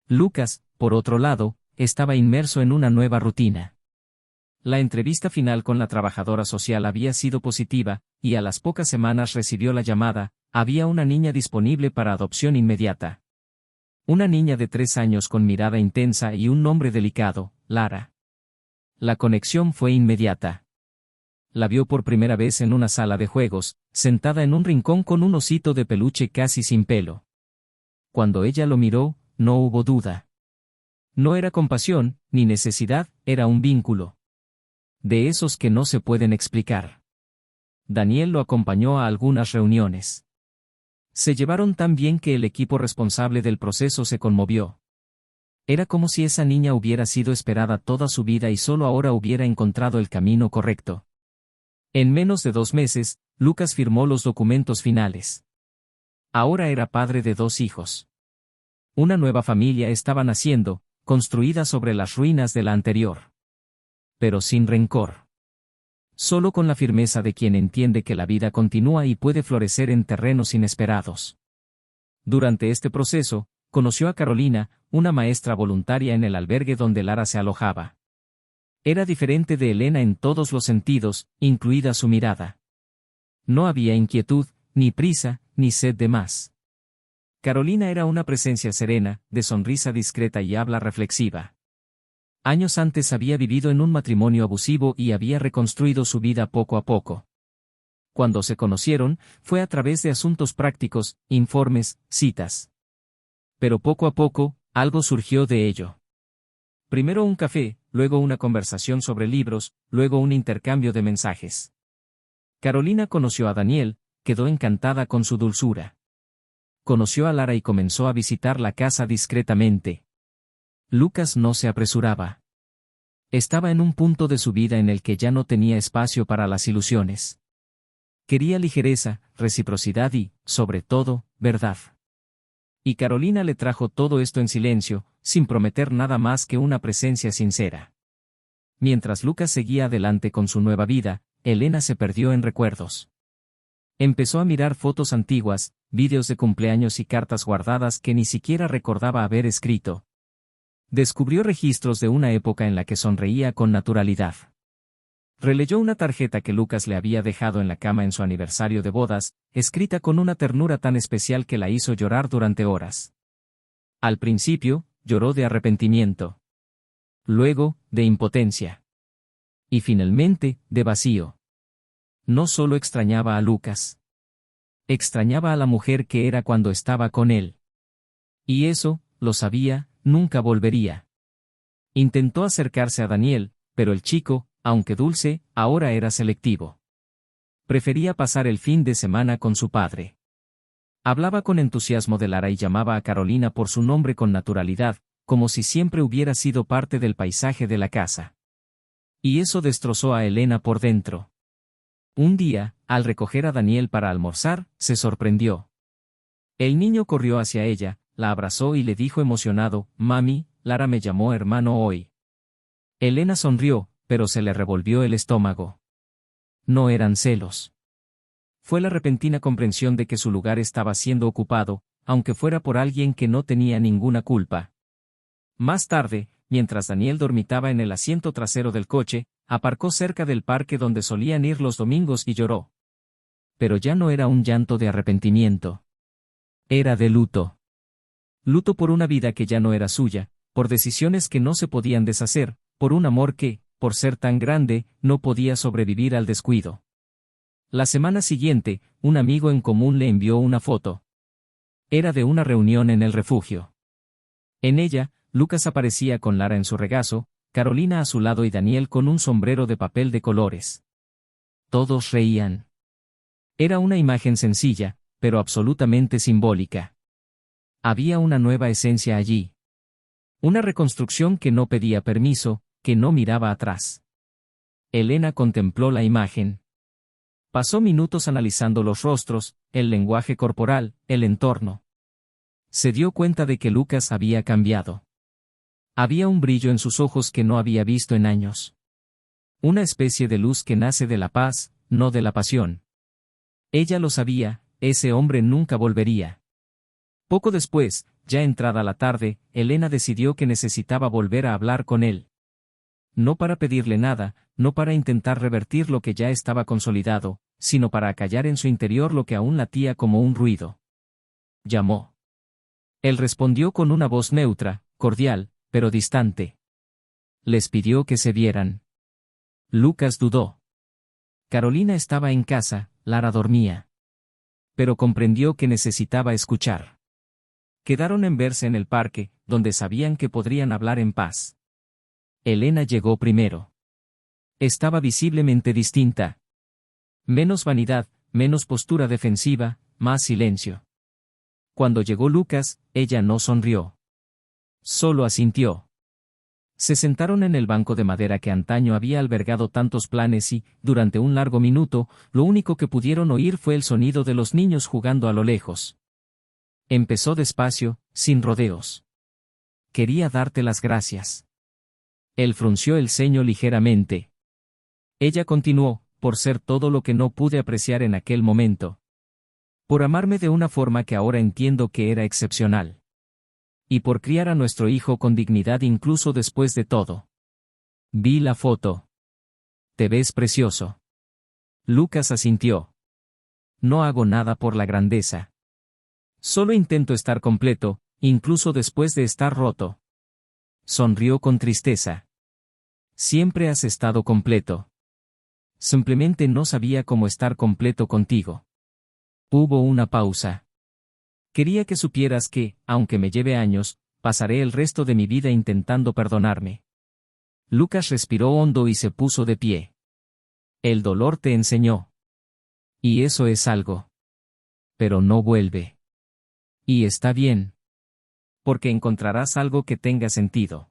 Lucas, por otro lado, estaba inmerso en una nueva rutina. La entrevista final con la trabajadora social había sido positiva, y a las pocas semanas recibió la llamada: había una niña disponible para adopción inmediata. Una niña de 3 años con mirada intensa y un nombre delicado, Lara. La conexión fue inmediata. La vio por primera vez en una sala de juegos, sentada en un rincón con un osito de peluche casi sin pelo. Cuando ella lo miró, no hubo duda. No era compasión, ni necesidad, era un vínculo. De esos que no se pueden explicar. Daniel lo acompañó a algunas reuniones. Se llevaron tan bien que el equipo responsable del proceso se conmovió. Era como si esa niña hubiera sido esperada toda su vida y solo ahora hubiera encontrado el camino correcto. En menos de 2 meses, Lucas firmó los documentos finales. Ahora era padre de 2 hijos. Una nueva familia estaba naciendo, construida sobre las ruinas de la anterior. Pero sin rencor. Solo con la firmeza de quien entiende que la vida continúa y puede florecer en terrenos inesperados. Durante este proceso, conoció a Carolina, una maestra voluntaria en el albergue donde Lara se alojaba. Era diferente de Elena en todos los sentidos, incluida su mirada. No había inquietud, ni prisa, ni sed de más. Carolina era una presencia serena, de sonrisa discreta y habla reflexiva. Años antes había vivido en un matrimonio abusivo y había reconstruido su vida poco a poco. Cuando se conocieron, fue a través de asuntos prácticos, informes, citas. Pero poco a poco, algo surgió de ello. Primero un café, luego una conversación sobre libros, luego un intercambio de mensajes. Carolina conoció a Daniel, quedó encantada con su dulzura. Conoció a Lara y comenzó a visitar la casa discretamente. Lucas no se apresuraba. Estaba en un punto de su vida en el que ya no tenía espacio para las ilusiones. Quería ligereza, reciprocidad y, sobre todo, verdad. Y Carolina le trajo todo esto en silencio, sin prometer nada más que una presencia sincera. Mientras Lucas seguía adelante con su nueva vida, Elena se perdió en recuerdos. Empezó a mirar fotos antiguas, vídeos de cumpleaños y cartas guardadas que ni siquiera recordaba haber escrito. Descubrió registros de una época en la que sonreía con naturalidad. Releyó una tarjeta que Lucas le había dejado en la cama en su aniversario de bodas, escrita con una ternura tan especial que la hizo llorar durante horas. Al principio, lloró de arrepentimiento. Luego, de impotencia. Y finalmente, de vacío. No solo extrañaba a Lucas. Extrañaba a la mujer que era cuando estaba con él. Y eso, lo sabía, nunca volvería. Intentó acercarse a Daniel, pero el chico, aunque dulce, ahora era selectivo. Prefería pasar el fin de semana con su padre. Hablaba con entusiasmo de Lara y llamaba a Carolina por su nombre con naturalidad, como si siempre hubiera sido parte del paisaje de la casa. Y eso destrozó a Elena por dentro. Un día, al recoger a Daniel para almorzar, se sorprendió. El niño corrió hacia ella, la abrazó y le dijo emocionado: «Mami, Lara me llamó hermano hoy». Elena sonrió, pero se le revolvió el estómago. No eran celos. Fue la repentina comprensión de que su lugar estaba siendo ocupado, aunque fuera por alguien que no tenía ninguna culpa. Más tarde, mientras Daniel dormitaba en el asiento trasero del coche, aparcó cerca del parque donde solían ir los domingos y lloró. Pero ya no era un llanto de arrepentimiento. Era de luto. Luto por una vida que ya no era suya, por decisiones que no se podían deshacer, por un amor que, por ser tan grande, no podía sobrevivir al descuido. La semana siguiente, un amigo en común le envió una foto. Era de una reunión en el refugio. En ella, Lucas aparecía con Lara en su regazo, Carolina a su lado y Daniel con un sombrero de papel de colores. Todos reían. Era una imagen sencilla, pero absolutamente simbólica. Había una nueva esencia allí. Una reconstrucción que no pedía permiso, que no miraba atrás. Elena contempló la imagen. Pasó minutos analizando los rostros, el lenguaje corporal, el entorno. Se dio cuenta de que Lucas había cambiado. Había un brillo en sus ojos que no había visto en años. Una especie de luz que nace de la paz, no de la pasión. Ella lo sabía, ese hombre nunca volvería. Poco después, ya entrada la tarde, Elena decidió que necesitaba volver a hablar con él. No para pedirle nada, no para intentar revertir lo que ya estaba consolidado, sino para acallar en su interior lo que aún latía como un ruido. Llamó. Él respondió con una voz neutra, cordial, pero distante. Les pidió que se vieran. Lucas dudó. Carolina estaba en casa, Lara dormía. Pero comprendió que necesitaba escuchar. Quedaron en verse en el parque, donde sabían que podrían hablar en paz. Elena llegó primero. Estaba visiblemente distinta. Menos vanidad, menos postura defensiva, más silencio. Cuando llegó Lucas, ella no sonrió. Solo asintió. Se sentaron en el banco de madera que antaño había albergado tantos planes y, durante un largo minuto, lo único que pudieron oír fue el sonido de los niños jugando a lo lejos. Empezó despacio, sin rodeos. Quería darte las gracias. Él frunció el ceño ligeramente. Ella continuó, por ser todo lo que no pude apreciar en aquel momento. Por amarme de una forma que ahora entiendo que era excepcional. Y por criar a nuestro hijo con dignidad incluso después de todo. Vi la foto. Te ves precioso. Lucas asintió. No hago nada por la grandeza. Solo intento estar completo, incluso después de estar roto. Sonrió con tristeza. Siempre has estado completo. Simplemente no sabía cómo estar completo contigo. Hubo una pausa. Quería que supieras que, aunque me lleve años, pasaré el resto de mi vida intentando perdonarme. Lucas respiró hondo y se puso de pie. El dolor te enseñó. Y eso es algo. Pero no vuelve. Y está bien. Porque encontrarás algo que tenga sentido.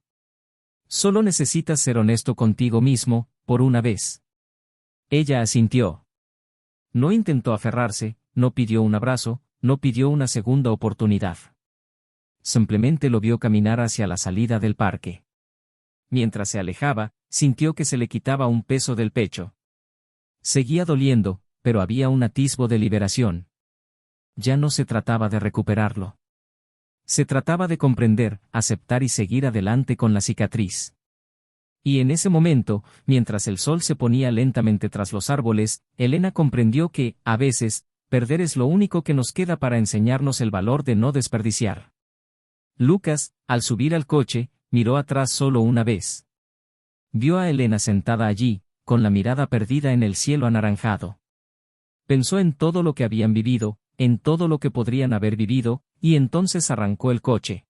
Solo necesitas ser honesto contigo mismo, por una vez. Ella asintió. No intentó aferrarse, no pidió un abrazo, no pidió una segunda oportunidad. Simplemente lo vio caminar hacia la salida del parque. Mientras se alejaba, sintió que se le quitaba un peso del pecho. Seguía doliendo, pero había un atisbo de liberación. Ya no se trataba de recuperarlo. Se trataba de comprender, aceptar y seguir adelante con la cicatriz. Y en ese momento, mientras el sol se ponía lentamente tras los árboles, Elena comprendió que, a veces, perder es lo único que nos queda para enseñarnos el valor de no desperdiciar. Lucas, al subir al coche, miró atrás solo una vez. Vio a Elena sentada allí, con la mirada perdida en el cielo anaranjado. Pensó en todo lo que habían vivido, en todo lo que podrían haber vivido, y entonces arrancó el coche.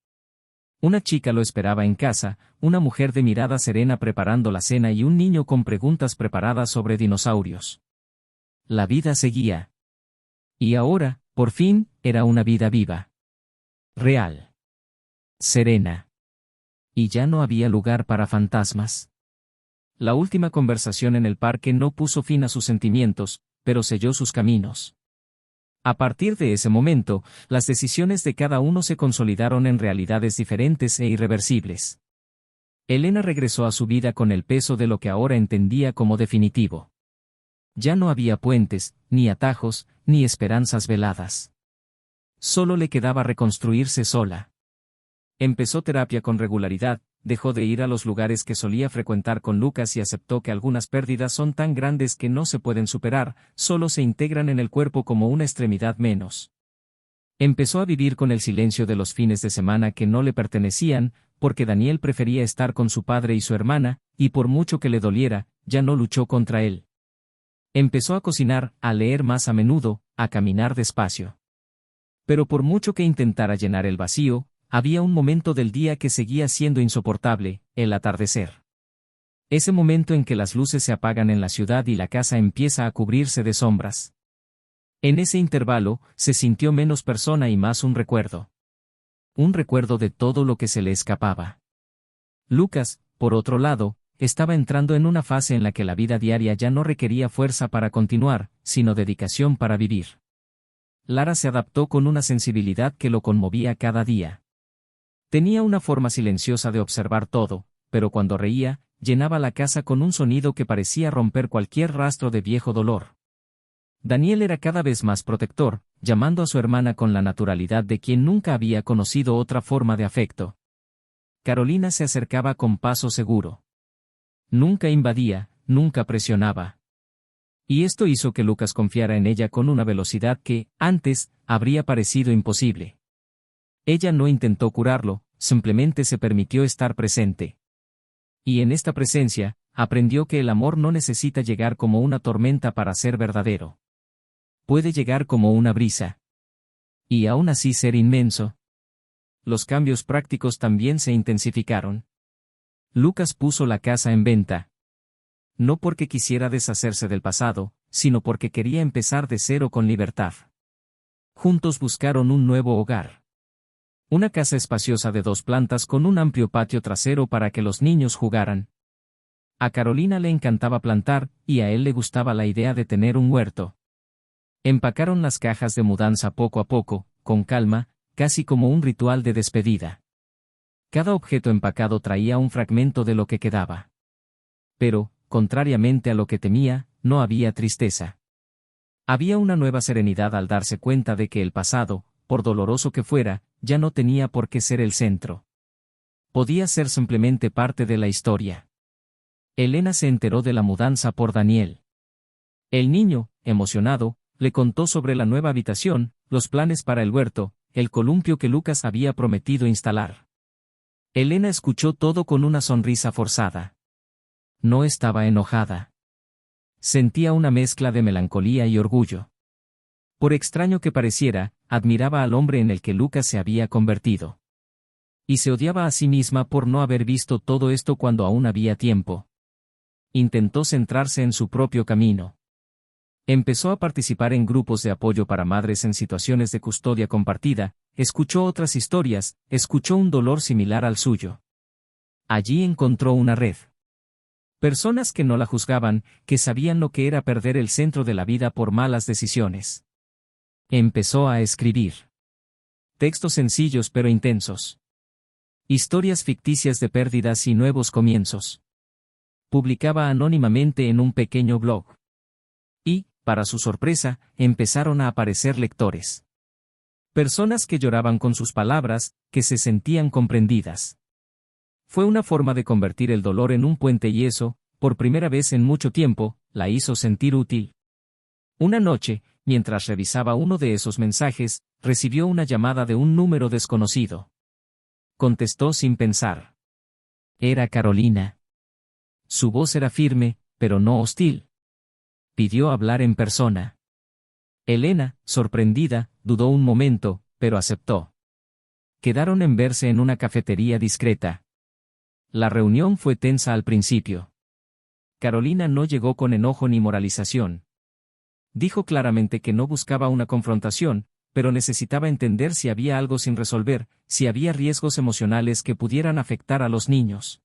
Una chica lo esperaba en casa, una mujer de mirada serena preparando la cena y un niño con preguntas preparadas sobre dinosaurios. La vida seguía. Y ahora, por fin, era una vida viva. Real. Serena. Y ya no había lugar para fantasmas. La última conversación en el parque no puso fin a sus sentimientos, pero selló sus caminos. A partir de ese momento, las decisiones de cada uno se consolidaron en realidades diferentes e irreversibles. Elena regresó a su vida con el peso de lo que ahora entendía como definitivo. Ya no había puentes, ni atajos, ni esperanzas veladas. Solo le quedaba reconstruirse sola. Empezó terapia con regularidad, dejó de ir a los lugares que solía frecuentar con Lucas y aceptó que algunas pérdidas son tan grandes que no se pueden superar, solo se integran en el cuerpo como una extremidad menos. Empezó a vivir con el silencio de los fines de semana que no le pertenecían, porque Daniel prefería estar con su padre y su hermana, y por mucho que le doliera, ya no luchó contra él. Empezó a cocinar, a leer más a menudo, a caminar despacio. Pero por mucho que intentara llenar el vacío, había un momento del día que seguía siendo insoportable, el atardecer. Ese momento en que las luces se apagan en la ciudad y la casa empieza a cubrirse de sombras. En ese intervalo, se sintió menos persona y más un recuerdo. Un recuerdo de todo lo que se le escapaba. Lucas, por otro lado, estaba entrando en una fase en la que la vida diaria ya no requería fuerza para continuar, sino dedicación para vivir. Lara se adaptó con una sensibilidad que lo conmovía cada día. Tenía una forma silenciosa de observar todo, pero cuando reía, llenaba la casa con un sonido que parecía romper cualquier rastro de viejo dolor. Daniel era cada vez más protector, llamando a su hermana con la naturalidad de quien nunca había conocido otra forma de afecto. Carolina se acercaba con paso seguro. Nunca invadía, nunca presionaba. Y esto hizo que Lucas confiara en ella con una velocidad que, antes, habría parecido imposible. Ella no intentó curarlo, simplemente se permitió estar presente. Y en esta presencia, aprendió que el amor no necesita llegar como una tormenta para ser verdadero. Puede llegar como una brisa. Y aún así ser inmenso. Los cambios prácticos también se intensificaron. Lucas puso la casa en venta. No porque quisiera deshacerse del pasado, sino porque quería empezar de cero con libertad. Juntos buscaron un nuevo hogar. Una casa espaciosa de 2 plantas con un amplio patio trasero para que los niños jugaran. A Carolina le encantaba plantar, y a él le gustaba la idea de tener un huerto. Empacaron las cajas de mudanza poco a poco, con calma, casi como un ritual de despedida. Cada objeto empacado traía un fragmento de lo que quedaba. Pero, contrariamente a lo que temía, no había tristeza. Había una nueva serenidad al darse cuenta de que el pasado, por doloroso que fuera, ya no tenía por qué ser el centro. Podía ser simplemente parte de la historia. Elena se enteró de la mudanza por Daniel. El niño, emocionado, le contó sobre la nueva habitación, los planes para el huerto, el columpio que Lucas había prometido instalar. Elena escuchó todo con una sonrisa forzada. No estaba enojada. Sentía una mezcla de melancolía y orgullo. Por extraño que pareciera, admiraba al hombre en el que Lucas se había convertido. Y se odiaba a sí misma por no haber visto todo esto cuando aún había tiempo. Intentó centrarse en su propio camino. Empezó a participar en grupos de apoyo para madres en situaciones de custodia compartida, escuchó otras historias, escuchó un dolor similar al suyo. Allí encontró una red. Personas que no la juzgaban, que sabían lo que era perder el centro de la vida por malas decisiones. Empezó a escribir. Textos sencillos pero intensos. Historias ficticias de pérdidas y nuevos comienzos. Publicaba anónimamente en un pequeño blog. Y, para su sorpresa, empezaron a aparecer lectores. Personas que lloraban con sus palabras, que se sentían comprendidas. Fue una forma de convertir el dolor en un puente y eso, por primera vez en mucho tiempo, la hizo sentir útil. Una noche, mientras revisaba uno de esos mensajes, recibió una llamada de un número desconocido. Contestó sin pensar. Era Carolina. Su voz era firme, pero no hostil. Pidió hablar en persona. Elena, sorprendida, dudó un momento, pero aceptó. Quedaron en verse en una cafetería discreta. La reunión fue tensa al principio. Carolina no llegó con enojo ni moralización. Dijo claramente que no buscaba una confrontación, pero necesitaba entender si había algo sin resolver, si había riesgos emocionales que pudieran afectar a los niños.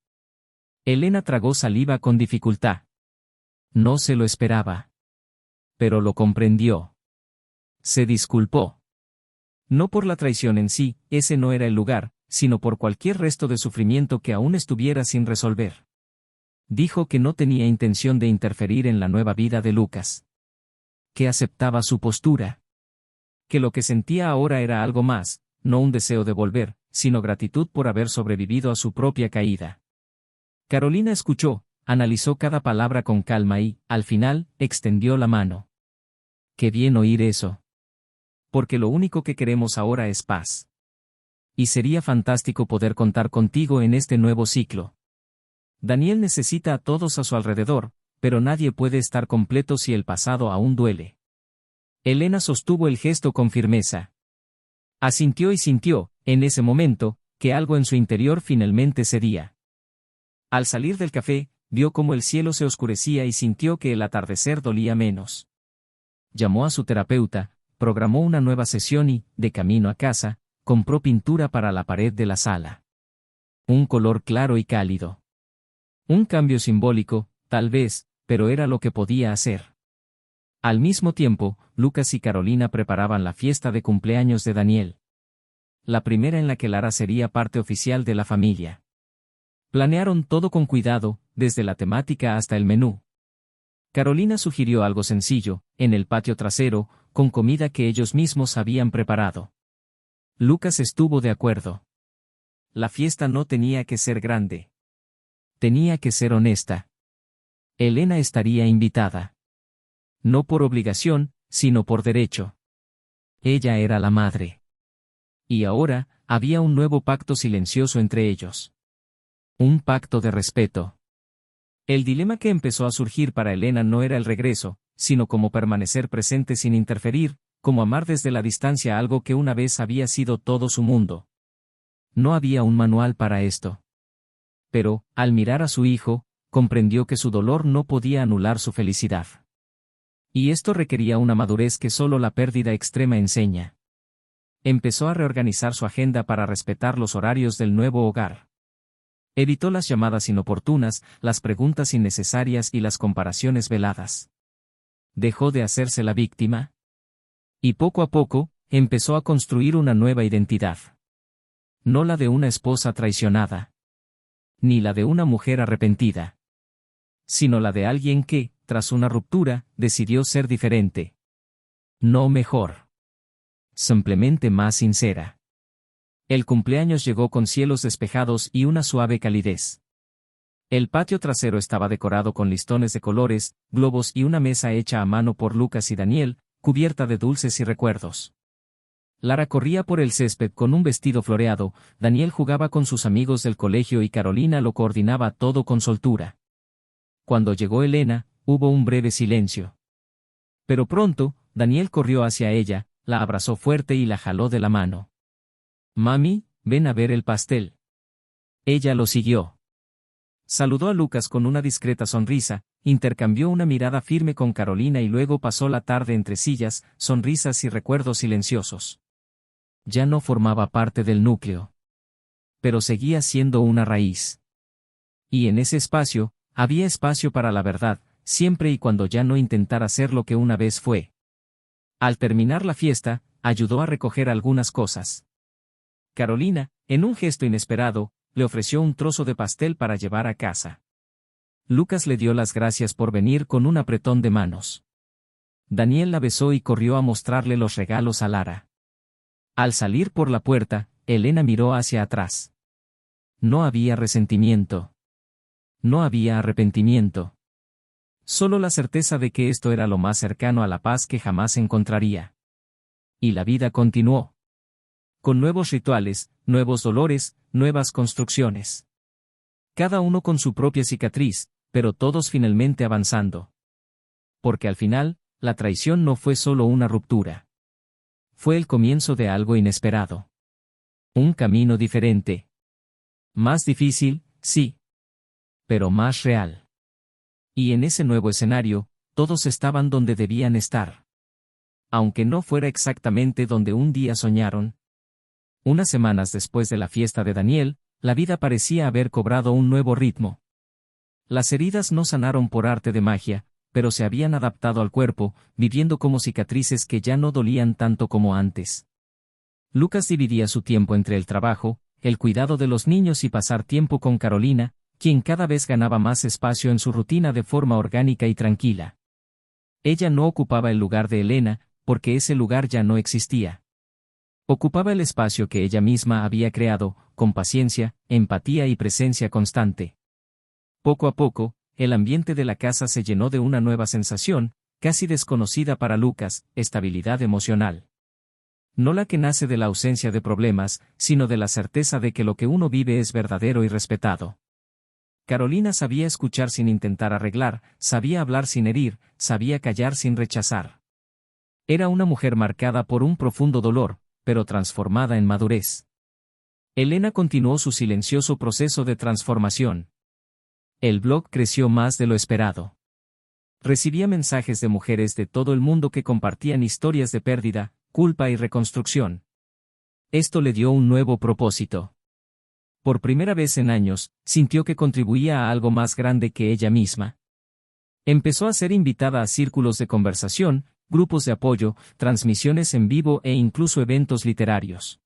Elena tragó saliva con dificultad. No se lo esperaba. Pero lo comprendió. Se disculpó. No por la traición en sí, ese no era el lugar, sino por cualquier resto de sufrimiento que aún estuviera sin resolver. Dijo que no tenía intención de interferir en la nueva vida de Lucas. Que aceptaba su postura. Que lo que sentía ahora era algo más, no un deseo de volver, sino gratitud por haber sobrevivido a su propia caída. Carolina escuchó, analizó cada palabra con calma y, al final, extendió la mano. Qué bien oír eso. Porque lo único que queremos ahora es paz. Y sería fantástico poder contar contigo en este nuevo ciclo. Daniel necesita a todos a su alrededor, pero nadie puede estar completo si el pasado aún duele. Elena sostuvo el gesto con firmeza. Asintió y sintió, en ese momento, que algo en su interior finalmente cedía. Al salir del café, vio cómo el cielo se oscurecía y sintió que el atardecer dolía menos. Llamó a su terapeuta, programó una nueva sesión y, de camino a casa, compró pintura para la pared de la sala. Un color claro y cálido. Un cambio simbólico, tal vez, pero era lo que podía hacer. Al mismo tiempo, Lucas y Carolina preparaban la fiesta de cumpleaños de Daniel. La primera en la que Lara sería parte oficial de la familia. Planearon todo con cuidado, desde la temática hasta el menú. Carolina sugirió algo sencillo, en el patio trasero, con comida que ellos mismos habían preparado. Lucas estuvo de acuerdo. La fiesta no tenía que ser grande. Tenía que ser honesta. Elena estaría invitada. No por obligación, sino por derecho. Ella era la madre. Y ahora, había un nuevo pacto silencioso entre ellos. Un pacto de respeto. El dilema que empezó a surgir para Elena no era el regreso, sino cómo permanecer presente sin interferir, cómo amar desde la distancia algo que una vez había sido todo su mundo. No había un manual para esto. Pero, al mirar a su hijo, comprendió que su dolor no podía anular su felicidad. Y esto requería una madurez que solo la pérdida extrema enseña. Empezó a reorganizar su agenda para respetar los horarios del nuevo hogar. Evitó las llamadas inoportunas, las preguntas innecesarias y las comparaciones veladas. Dejó de hacerse la víctima. Y poco a poco, empezó a construir una nueva identidad. No la de una esposa traicionada. Ni la de una mujer arrepentida. Sino la de alguien que, tras una ruptura, decidió ser diferente. No mejor. Simplemente más sincera. El cumpleaños llegó con cielos despejados y una suave calidez. El patio trasero estaba decorado con listones de colores, globos y una mesa hecha a mano por Lucas y Daniel, cubierta de dulces y recuerdos. Lara corría por el césped con un vestido floreado, Daniel jugaba con sus amigos del colegio y Carolina lo coordinaba todo con soltura. Cuando llegó Elena, hubo un breve silencio. Pero pronto, Daniel corrió hacia ella, la abrazó fuerte y la jaló de la mano. «Mami, ven a ver el pastel». Ella lo siguió. Saludó a Lucas con una discreta sonrisa, intercambió una mirada firme con Carolina y luego pasó la tarde entre sillas, sonrisas y recuerdos silenciosos. Ya no formaba parte del núcleo. Pero seguía siendo una raíz. Y en ese espacio, había espacio para la verdad, siempre y cuando ya no intentara ser lo que una vez fue. Al terminar la fiesta, ayudó a recoger algunas cosas. Carolina, en un gesto inesperado, le ofreció un trozo de pastel para llevar a casa. Lucas le dio las gracias por venir con un apretón de manos. Daniel la besó y corrió a mostrarle los regalos a Lara. Al salir por la puerta, Elena miró hacia atrás. No había resentimiento. No había arrepentimiento. Solo la certeza de que esto era lo más cercano a la paz que jamás encontraría. Y la vida continuó. Con nuevos rituales, nuevos dolores, nuevas construcciones. Cada uno con su propia cicatriz, pero todos finalmente avanzando. Porque al final, la traición no fue solo una ruptura. Fue el comienzo de algo inesperado. Un camino diferente. Más difícil, sí. Pero más real. Y en ese nuevo escenario, todos estaban donde debían estar. Aunque no fuera exactamente donde un día soñaron. Unas semanas después de la fiesta de Daniel, la vida parecía haber cobrado un nuevo ritmo. Las heridas no sanaron por arte de magia, pero se habían adaptado al cuerpo, viviendo como cicatrices que ya no dolían tanto como antes. Lucas dividía su tiempo entre el trabajo, el cuidado de los niños y pasar tiempo con Carolina, quien cada vez ganaba más espacio en su rutina de forma orgánica y tranquila. Ella no ocupaba el lugar de Elena, porque ese lugar ya no existía. Ocupaba el espacio que ella misma había creado, con paciencia, empatía y presencia constante. Poco a poco, el ambiente de la casa se llenó de una nueva sensación, casi desconocida para Lucas, estabilidad emocional. No la que nace de la ausencia de problemas, sino de la certeza de que lo que uno vive es verdadero y respetado. Carolina sabía escuchar sin intentar arreglar, sabía hablar sin herir, sabía callar sin rechazar. Era una mujer marcada por un profundo dolor, pero transformada en madurez. Elena continuó su silencioso proceso de transformación. El blog creció más de lo esperado. Recibía mensajes de mujeres de todo el mundo que compartían historias de pérdida, culpa y reconstrucción. Esto le dio un nuevo propósito. Por primera vez en años, sintió que contribuía a algo más grande que ella misma. Empezó a ser invitada a círculos de conversación, grupos de apoyo, transmisiones en vivo e incluso eventos literarios.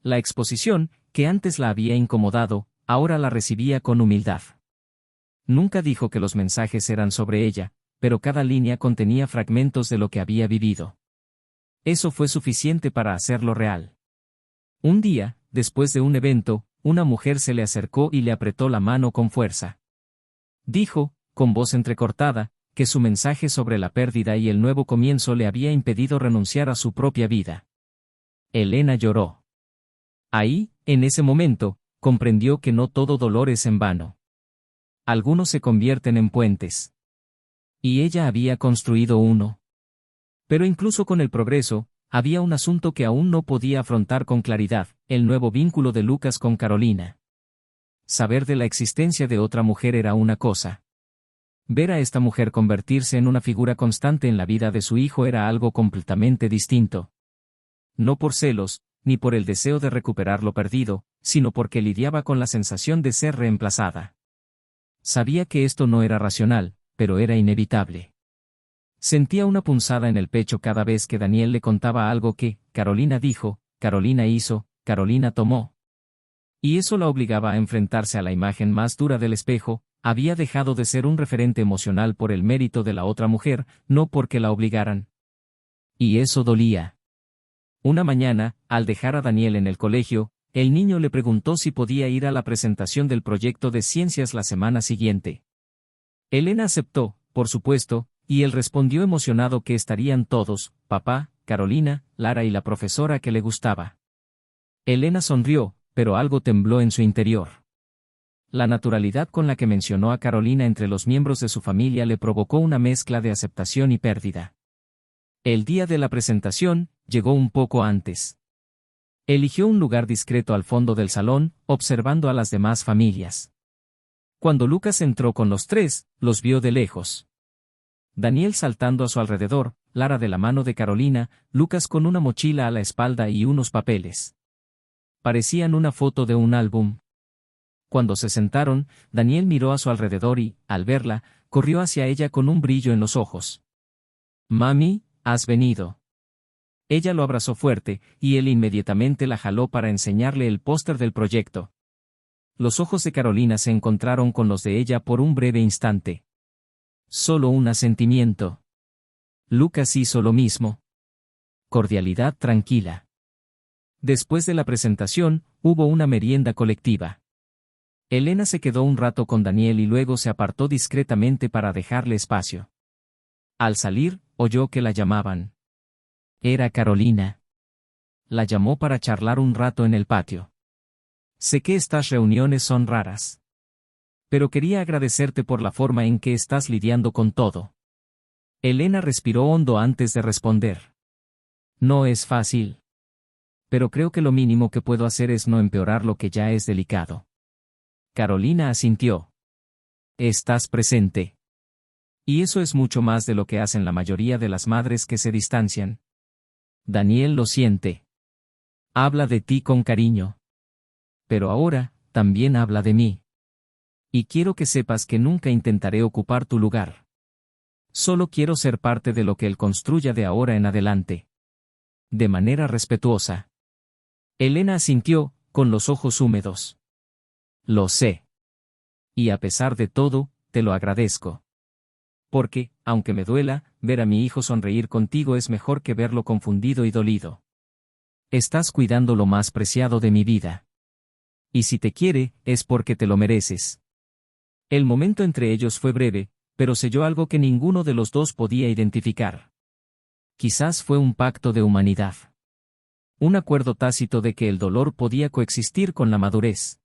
La exposición, que antes la había incomodado, ahora la recibía con humildad. Nunca dijo que los mensajes eran sobre ella, pero cada línea contenía fragmentos de lo que había vivido. Eso fue suficiente para hacerlo real. Un día, después de un evento, una mujer se le acercó y le apretó la mano con fuerza. Dijo, con voz entrecortada, que su mensaje sobre la pérdida y el nuevo comienzo le había impedido renunciar a su propia vida. Elena lloró. Ahí, en ese momento, comprendió que no todo dolor es en vano. Algunos se convierten en puentes. Y ella había construido uno. Pero incluso con el progreso, había un asunto que aún no podía afrontar con claridad, el nuevo vínculo de Lucas con Carolina. Saber de la existencia de otra mujer era una cosa. Ver a esta mujer convertirse en una figura constante en la vida de su hijo era algo completamente distinto. No por celos, ni por el deseo de recuperar lo perdido, sino porque lidiaba con la sensación de ser reemplazada. Sabía que esto no era racional, pero era inevitable. Sentía una punzada en el pecho cada vez que Daniel le contaba algo que, Carolina dijo, Carolina hizo, Carolina tomó. Y eso la obligaba a enfrentarse a la imagen más dura del espejo. Había dejado de ser un referente emocional por el mérito de la otra mujer, no porque la obligaran. Y eso dolía. Una mañana, al dejar a Daniel en el colegio, el niño le preguntó si podía ir a la presentación del proyecto de ciencias la semana siguiente. Elena aceptó, por supuesto, y él respondió emocionado que estarían todos, papá, Carolina, Lara y la profesora que le gustaba. Elena sonrió, pero algo tembló en su interior. La naturalidad con la que mencionó a Carolina entre los miembros de su familia le provocó una mezcla de aceptación y pérdida. El día de la presentación, llegó un poco antes. Eligió un lugar discreto al fondo del salón, observando a las demás familias. Cuando Lucas entró con los tres, los vio de lejos. Daniel saltando a su alrededor, Lara de la mano de Carolina, Lucas con una mochila a la espalda y unos papeles. Parecían una foto de un álbum. Cuando se sentaron, Daniel miró a su alrededor y, al verla, corrió hacia ella con un brillo en los ojos. «Mami, has venido». Ella lo abrazó fuerte, y él inmediatamente la jaló para enseñarle el póster del proyecto. Los ojos de Carolina se encontraron con los de ella por un breve instante. Solo un asentimiento. Lucas hizo lo mismo. Cordialidad tranquila. Después de la presentación, hubo una merienda colectiva. Elena se quedó un rato con Daniel y luego se apartó discretamente para dejarle espacio. Al salir, oyó que la llamaban. Era Carolina. La llamó para charlar un rato en el patio. Sé que estas reuniones son raras. Pero quería agradecerte por la forma en que estás lidiando con todo. Elena respiró hondo antes de responder. No es fácil. Pero creo que lo mínimo que puedo hacer es no empeorar lo que ya es delicado. Carolina asintió. Estás presente. Y eso es mucho más de lo que hacen la mayoría de las madres que se distancian. Daniel lo siente. Habla de ti con cariño. Pero ahora, también habla de mí. Y quiero que sepas que nunca intentaré ocupar tu lugar. Solo quiero ser parte de lo que él construya de ahora en adelante. De manera respetuosa. Elena asintió, con los ojos húmedos. Lo sé. Y a pesar de todo, te lo agradezco. Porque, aunque me duela, ver a mi hijo sonreír contigo es mejor que verlo confundido y dolido. Estás cuidando lo más preciado de mi vida. Y si te quiere, es porque te lo mereces. El momento entre ellos fue breve, pero selló algo que ninguno de los dos podía identificar. Quizás fue un pacto de humanidad. Un acuerdo tácito de que el dolor podía coexistir con la madurez.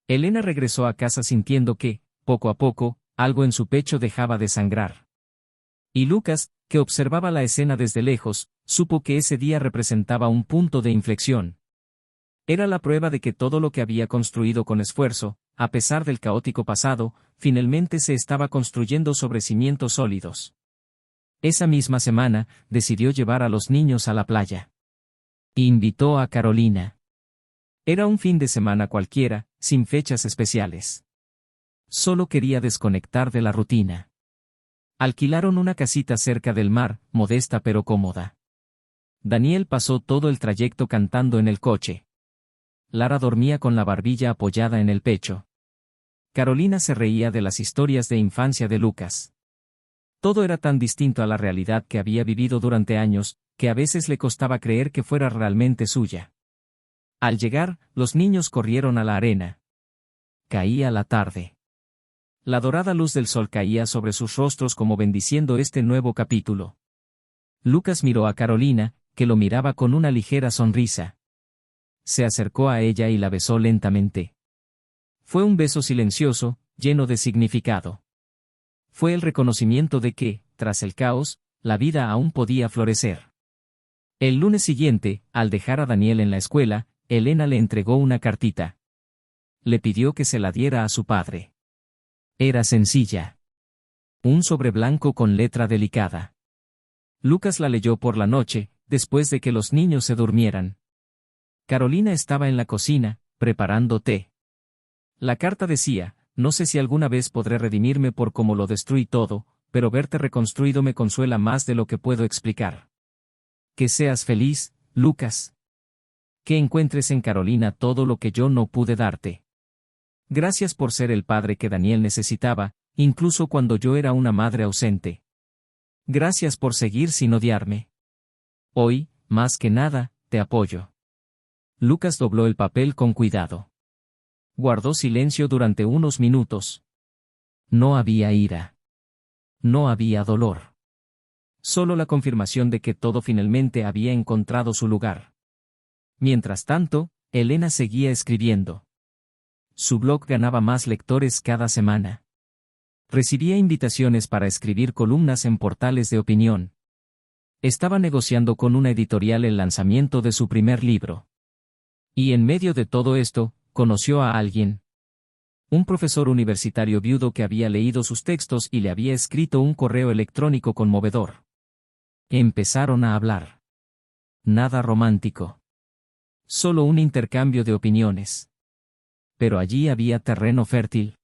Elena regresó a casa sintiendo que, poco a poco, algo en su pecho dejaba de sangrar. Y Lucas, que observaba la escena desde lejos, Supo que ese día representaba un punto de inflexión. Era la prueba de que todo lo que había construido con esfuerzo, a pesar del caótico pasado, finalmente se estaba construyendo sobre cimientos sólidos. Esa misma semana, decidió llevar a los niños a la playa. Invitó a Carolina. Era un fin de semana cualquiera, sin fechas especiales. Solo quería desconectar de la rutina. Alquilaron una casita cerca del mar, modesta pero cómoda. Daniel pasó todo el trayecto cantando en el coche. Lara dormía con la barbilla apoyada en el pecho. Carolina se reía de las historias de infancia de Lucas. Todo era tan distinto a la realidad que había vivido durante años, que a veces le costaba creer que fuera realmente suya. Al llegar, los niños corrieron a la arena. Caía la tarde. La dorada luz del sol caía sobre sus rostros como bendiciendo este nuevo capítulo. Lucas miró a Carolina, que lo miraba con una ligera sonrisa. Se acercó a ella y la besó lentamente. Fue un beso silencioso, lleno de significado. Fue el reconocimiento de que, tras el caos, la vida aún podía florecer. El lunes siguiente, al dejar a Daniel en la escuela, Elena le entregó una cartita. Le pidió que se la diera a su padre. Era sencilla. Un sobre blanco con letra delicada. Lucas la leyó por la noche, después de que los niños se durmieran. Carolina estaba en la cocina, preparando té. La carta decía: no sé si alguna vez podré redimirme por cómo lo destruí todo, pero verte reconstruido me consuela más de lo que puedo explicar. Que seas feliz, Lucas. Que encuentres en Carolina todo lo que yo no pude darte. Gracias por ser el padre que Daniel necesitaba, incluso cuando yo era una madre ausente. Gracias por seguir sin odiarme. Hoy, más que nada, te apoyo. Lucas dobló el papel con cuidado. Guardó silencio durante unos minutos. No había ira. No había dolor. Solo la confirmación de que todo finalmente había encontrado su lugar. Mientras tanto, Elena seguía escribiendo. Su blog ganaba más lectores cada semana. Recibía invitaciones para escribir columnas en portales de opinión. Estaba negociando con una editorial el lanzamiento de su primer libro. Y en medio de todo esto, conoció a alguien. Un profesor universitario viudo que había leído sus textos y le había escrito un correo electrónico conmovedor. Empezaron a hablar. Nada romántico. Solo un intercambio de opiniones. Pero allí había terreno fértil.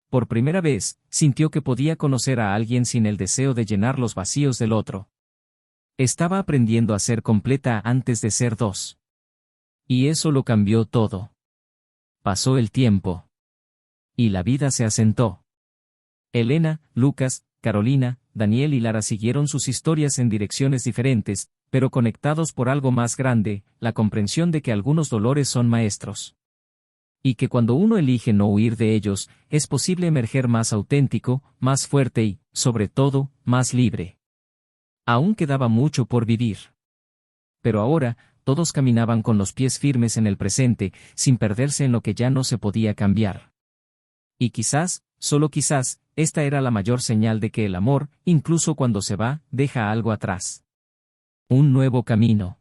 Por primera vez, sintió que podía conocer a alguien sin el deseo de llenar los vacíos del otro. Estaba aprendiendo a ser completa antes de ser dos. Y eso lo cambió todo. Pasó el tiempo. Y la vida se asentó. Elena, Lucas, Carolina, Daniel y Lara siguieron sus historias en direcciones diferentes, pero conectados por algo más grande, la comprensión de que algunos dolores son maestros. Y que cuando uno elige no huir de ellos, es posible emerger más auténtico, más fuerte y, sobre todo, más libre. Aún quedaba mucho por vivir. Pero ahora, todos caminaban con los pies firmes en el presente, sin perderse en lo que ya no se podía cambiar. Y quizás, solo quizás, esta era la mayor señal de que el amor, incluso cuando se va, deja algo atrás. Un nuevo camino.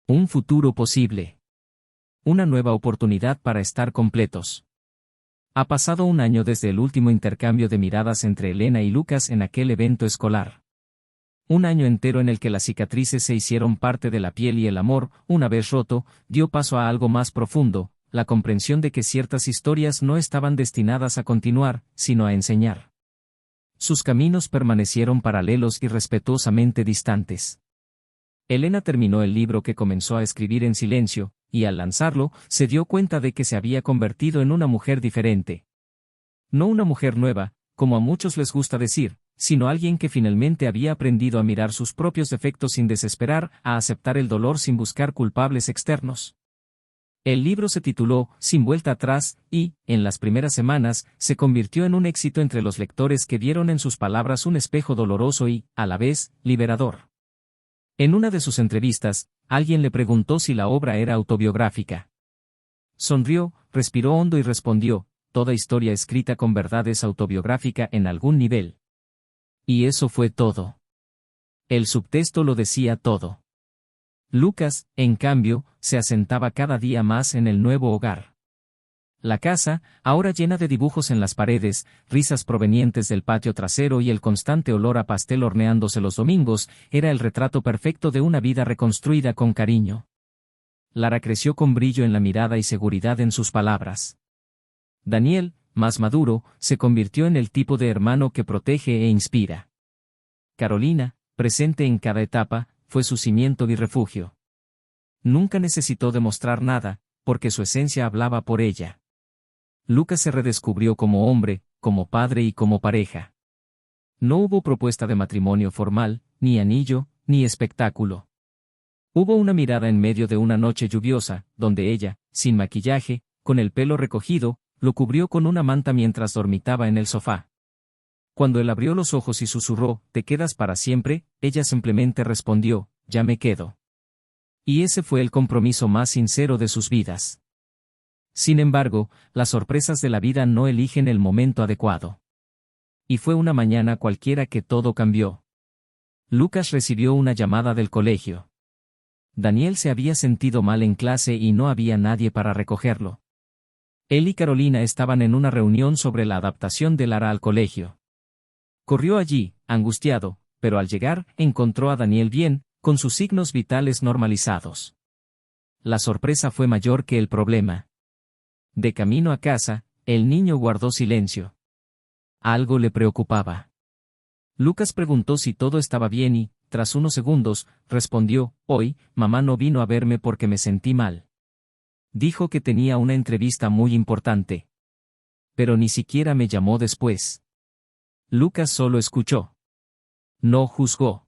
Un futuro posible. Una nueva oportunidad para estar completos. Ha pasado un año desde el último intercambio de miradas entre Elena y Lucas en aquel evento escolar. Un año entero en el que las cicatrices se hicieron parte de la piel y el amor, una vez roto, dio paso a algo más profundo, la comprensión de que ciertas historias no estaban destinadas a continuar, sino a enseñar. Sus caminos permanecieron paralelos y respetuosamente distantes. Elena terminó el libro que comenzó a escribir en silencio, y al lanzarlo, se dio cuenta de que se había convertido en una mujer diferente. No una mujer nueva, como a muchos les gusta decir, sino alguien que finalmente había aprendido a mirar sus propios defectos sin desesperar, a aceptar el dolor sin buscar culpables externos. El libro se tituló Sin vuelta atrás, y, en las primeras semanas, se convirtió en un éxito entre los lectores que vieron en sus palabras un espejo doloroso y, a la vez, liberador. En una de sus entrevistas, alguien le preguntó si la obra era autobiográfica. Sonrió, respiró hondo y respondió: toda historia escrita con verdad es autobiográfica en algún nivel. Y eso fue todo. El subtexto lo decía todo. Lucas, en cambio, se asentaba cada día más en el nuevo hogar. La casa, ahora llena de dibujos en las paredes, risas provenientes del patio trasero y el constante olor a pastel horneándose los domingos, era el retrato perfecto de una vida reconstruida con cariño. Lara creció con brillo en la mirada y seguridad en sus palabras. Daniel, más maduro, se convirtió en el tipo de hermano que protege e inspira. Carolina, presente en cada etapa, fue su cimiento y refugio. Nunca necesitó demostrar nada, porque su esencia hablaba por ella. Lucas se redescubrió como hombre, como padre y como pareja. No hubo propuesta de matrimonio formal, ni anillo, ni espectáculo. Hubo una mirada en medio de una noche lluviosa, donde ella, sin maquillaje, con el pelo recogido, lo cubrió con una manta mientras dormitaba en el sofá. Cuando él abrió los ojos y susurró, «¿Te quedas para siempre?», ella simplemente respondió, «Ya me quedo». Y ese fue el compromiso más sincero de sus vidas. Sin embargo, las sorpresas de la vida no eligen el momento adecuado. Y fue una mañana cualquiera que todo cambió. Lucas recibió una llamada del colegio. Daniel se había sentido mal en clase y no había nadie para recogerlo. Él y Carolina estaban en una reunión sobre la adaptación de Lara al colegio. Corrió allí, angustiado, pero al llegar, encontró a Daniel bien, con sus signos vitales normalizados. La sorpresa fue mayor que el problema. De camino a casa, el niño guardó silencio. Algo le preocupaba. Lucas preguntó si todo estaba bien y, tras unos segundos, respondió, «Hoy, mamá no vino a verme porque me sentí mal. Dijo que tenía una entrevista muy importante. Pero ni siquiera me llamó después». Lucas solo escuchó. No juzgó.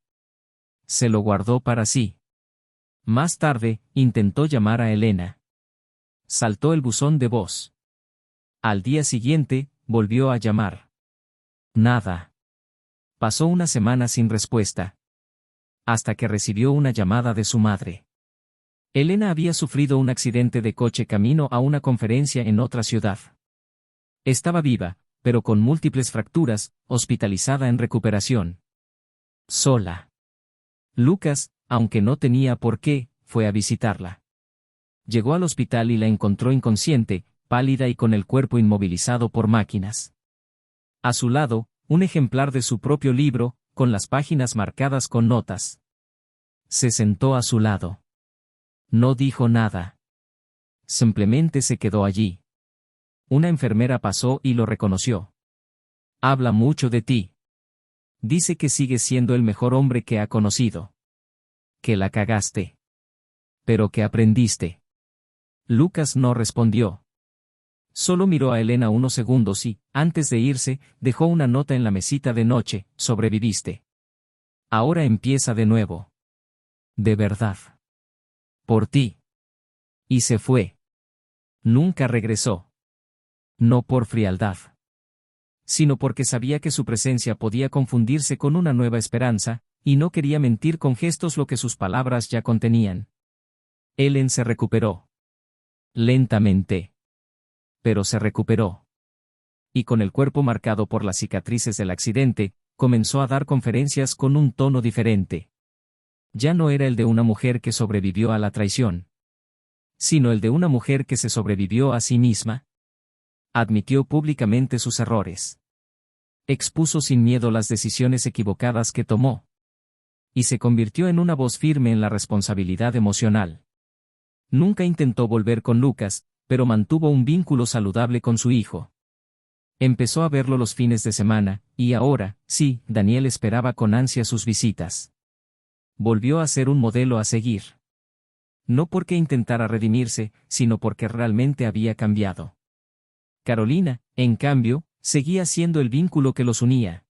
Se lo guardó para sí. Más tarde, intentó llamar a Elena. Saltó el buzón de voz. Al día siguiente, volvió a llamar. Nada. Pasó una semana sin respuesta. Hasta que recibió una llamada de su madre. Elena había sufrido un accidente de coche camino a una conferencia en otra ciudad. Estaba viva, pero con múltiples fracturas, hospitalizada en recuperación. Sola. Lucas, aunque no tenía por qué, fue a visitarla. Llegó al hospital y la encontró inconsciente, pálida y con el cuerpo inmovilizado por máquinas. A su lado, un ejemplar de su propio libro, con las páginas marcadas con notas. Se sentó a su lado. No dijo nada. Simplemente se quedó allí. Una enfermera pasó y lo reconoció. Habla mucho de ti. Dice que sigues siendo el mejor hombre que ha conocido. Que la cagaste. Pero que aprendiste. Lucas no respondió. Solo miró a Elena unos segundos y, antes de irse, dejó una nota en la mesita de noche, sobreviviste. Ahora empieza de nuevo. De verdad. Por ti. Y se fue. Nunca regresó. No por frialdad. Sino porque sabía que su presencia podía confundirse con una nueva esperanza, y no quería mentir con gestos lo que sus palabras ya contenían. Ellen se recuperó. Lentamente. Pero se recuperó. Y con el cuerpo marcado por las cicatrices del accidente, comenzó a dar conferencias con un tono diferente. Ya no era el de una mujer que sobrevivió a la traición, sino el de una mujer que se sobrevivió a sí misma. Admitió públicamente sus errores. Expuso sin miedo las decisiones equivocadas que tomó. Y se convirtió en una voz firme en la responsabilidad emocional. Nunca intentó volver con Lucas, pero mantuvo un vínculo saludable con su hijo. Empezó a verlo los fines de semana, y ahora, sí, Daniel esperaba con ansia sus visitas. Volvió a ser un modelo a seguir. No porque intentara redimirse, sino porque realmente había cambiado. Carolina, en cambio, seguía siendo el vínculo que los unía.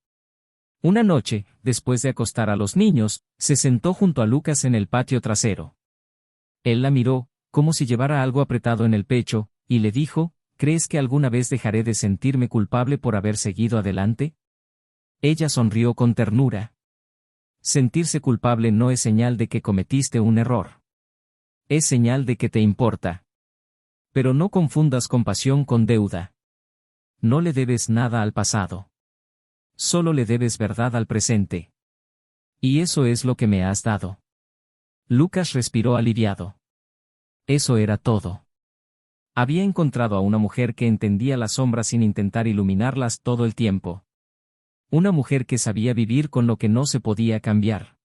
Una noche, después de acostar a los niños, se sentó junto a Lucas en el patio trasero. Él la miró, como si llevara algo apretado en el pecho, y le dijo, ¿crees que alguna vez dejaré de sentirme culpable por haber seguido adelante? Ella sonrió con ternura. Sentirse culpable no es señal de que cometiste un error. Es señal de que te importa. Pero no confundas compasión con deuda. No le debes nada al pasado. Solo le debes verdad al presente. Y eso es lo que me has dado. Lucas respiró aliviado. Eso era todo. Había encontrado a una mujer que entendía las sombras sin intentar iluminarlas todo el tiempo. Una mujer que sabía vivir con lo que no se podía cambiar.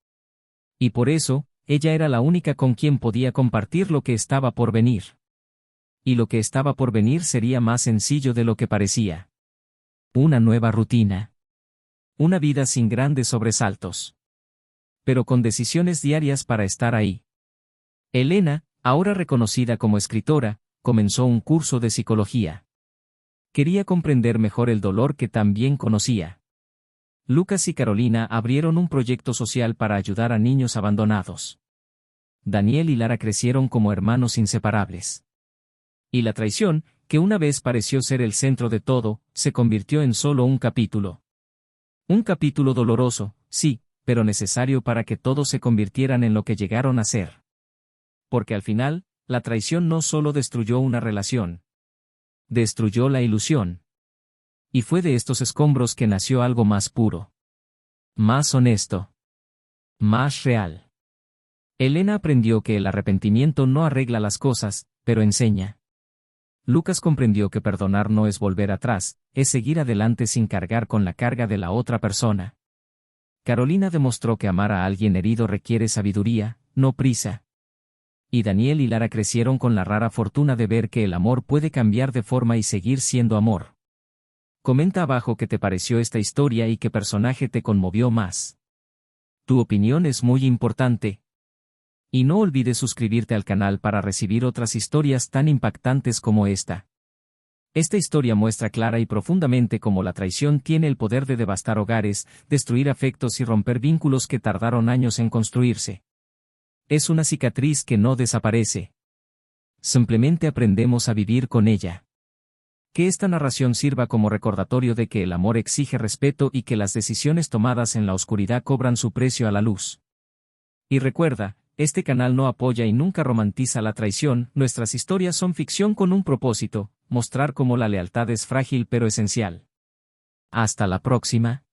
Y por eso, ella era la única con quien podía compartir lo que estaba por venir. Y lo que estaba por venir sería más sencillo de lo que parecía. Una nueva rutina. Una vida sin grandes sobresaltos. Pero con decisiones diarias para estar ahí. Elena, ahora reconocida como escritora, comenzó un curso de psicología. Quería comprender mejor el dolor que tan bien conocía. Lucas y Carolina abrieron un proyecto social para ayudar a niños abandonados. Daniel y Lara crecieron como hermanos inseparables. Y la traición, que una vez pareció ser el centro de todo, se convirtió en solo un capítulo. Un capítulo doloroso, sí, pero necesario para que todos se convirtieran en lo que llegaron a ser. Porque al final, la traición no solo destruyó una relación. Destruyó la ilusión. Y fue de estos escombros que nació algo más puro. Más honesto. Más real. Elena aprendió que el arrepentimiento no arregla las cosas, pero enseña. Lucas comprendió que perdonar no es volver atrás, es seguir adelante sin cargar con la carga de la otra persona. Carolina demostró que amar a alguien herido requiere sabiduría, no prisa. Y Daniel y Lara crecieron con la rara fortuna de ver que el amor puede cambiar de forma y seguir siendo amor. Comenta abajo qué te pareció esta historia y qué personaje te conmovió más. Tu opinión es muy importante. Y no olvides suscribirte al canal para recibir otras historias tan impactantes como esta. Esta historia muestra clara y profundamente cómo la traición tiene el poder de devastar hogares, destruir afectos y romper vínculos que tardaron años en construirse. Es una cicatriz que no desaparece. Simplemente aprendemos a vivir con ella. Que esta narración sirva como recordatorio de que el amor exige respeto y que las decisiones tomadas en la oscuridad cobran su precio a la luz. Y recuerda, este canal no apoya y nunca romantiza la traición, nuestras historias son ficción con un propósito, mostrar cómo la lealtad es frágil pero esencial. Hasta la próxima.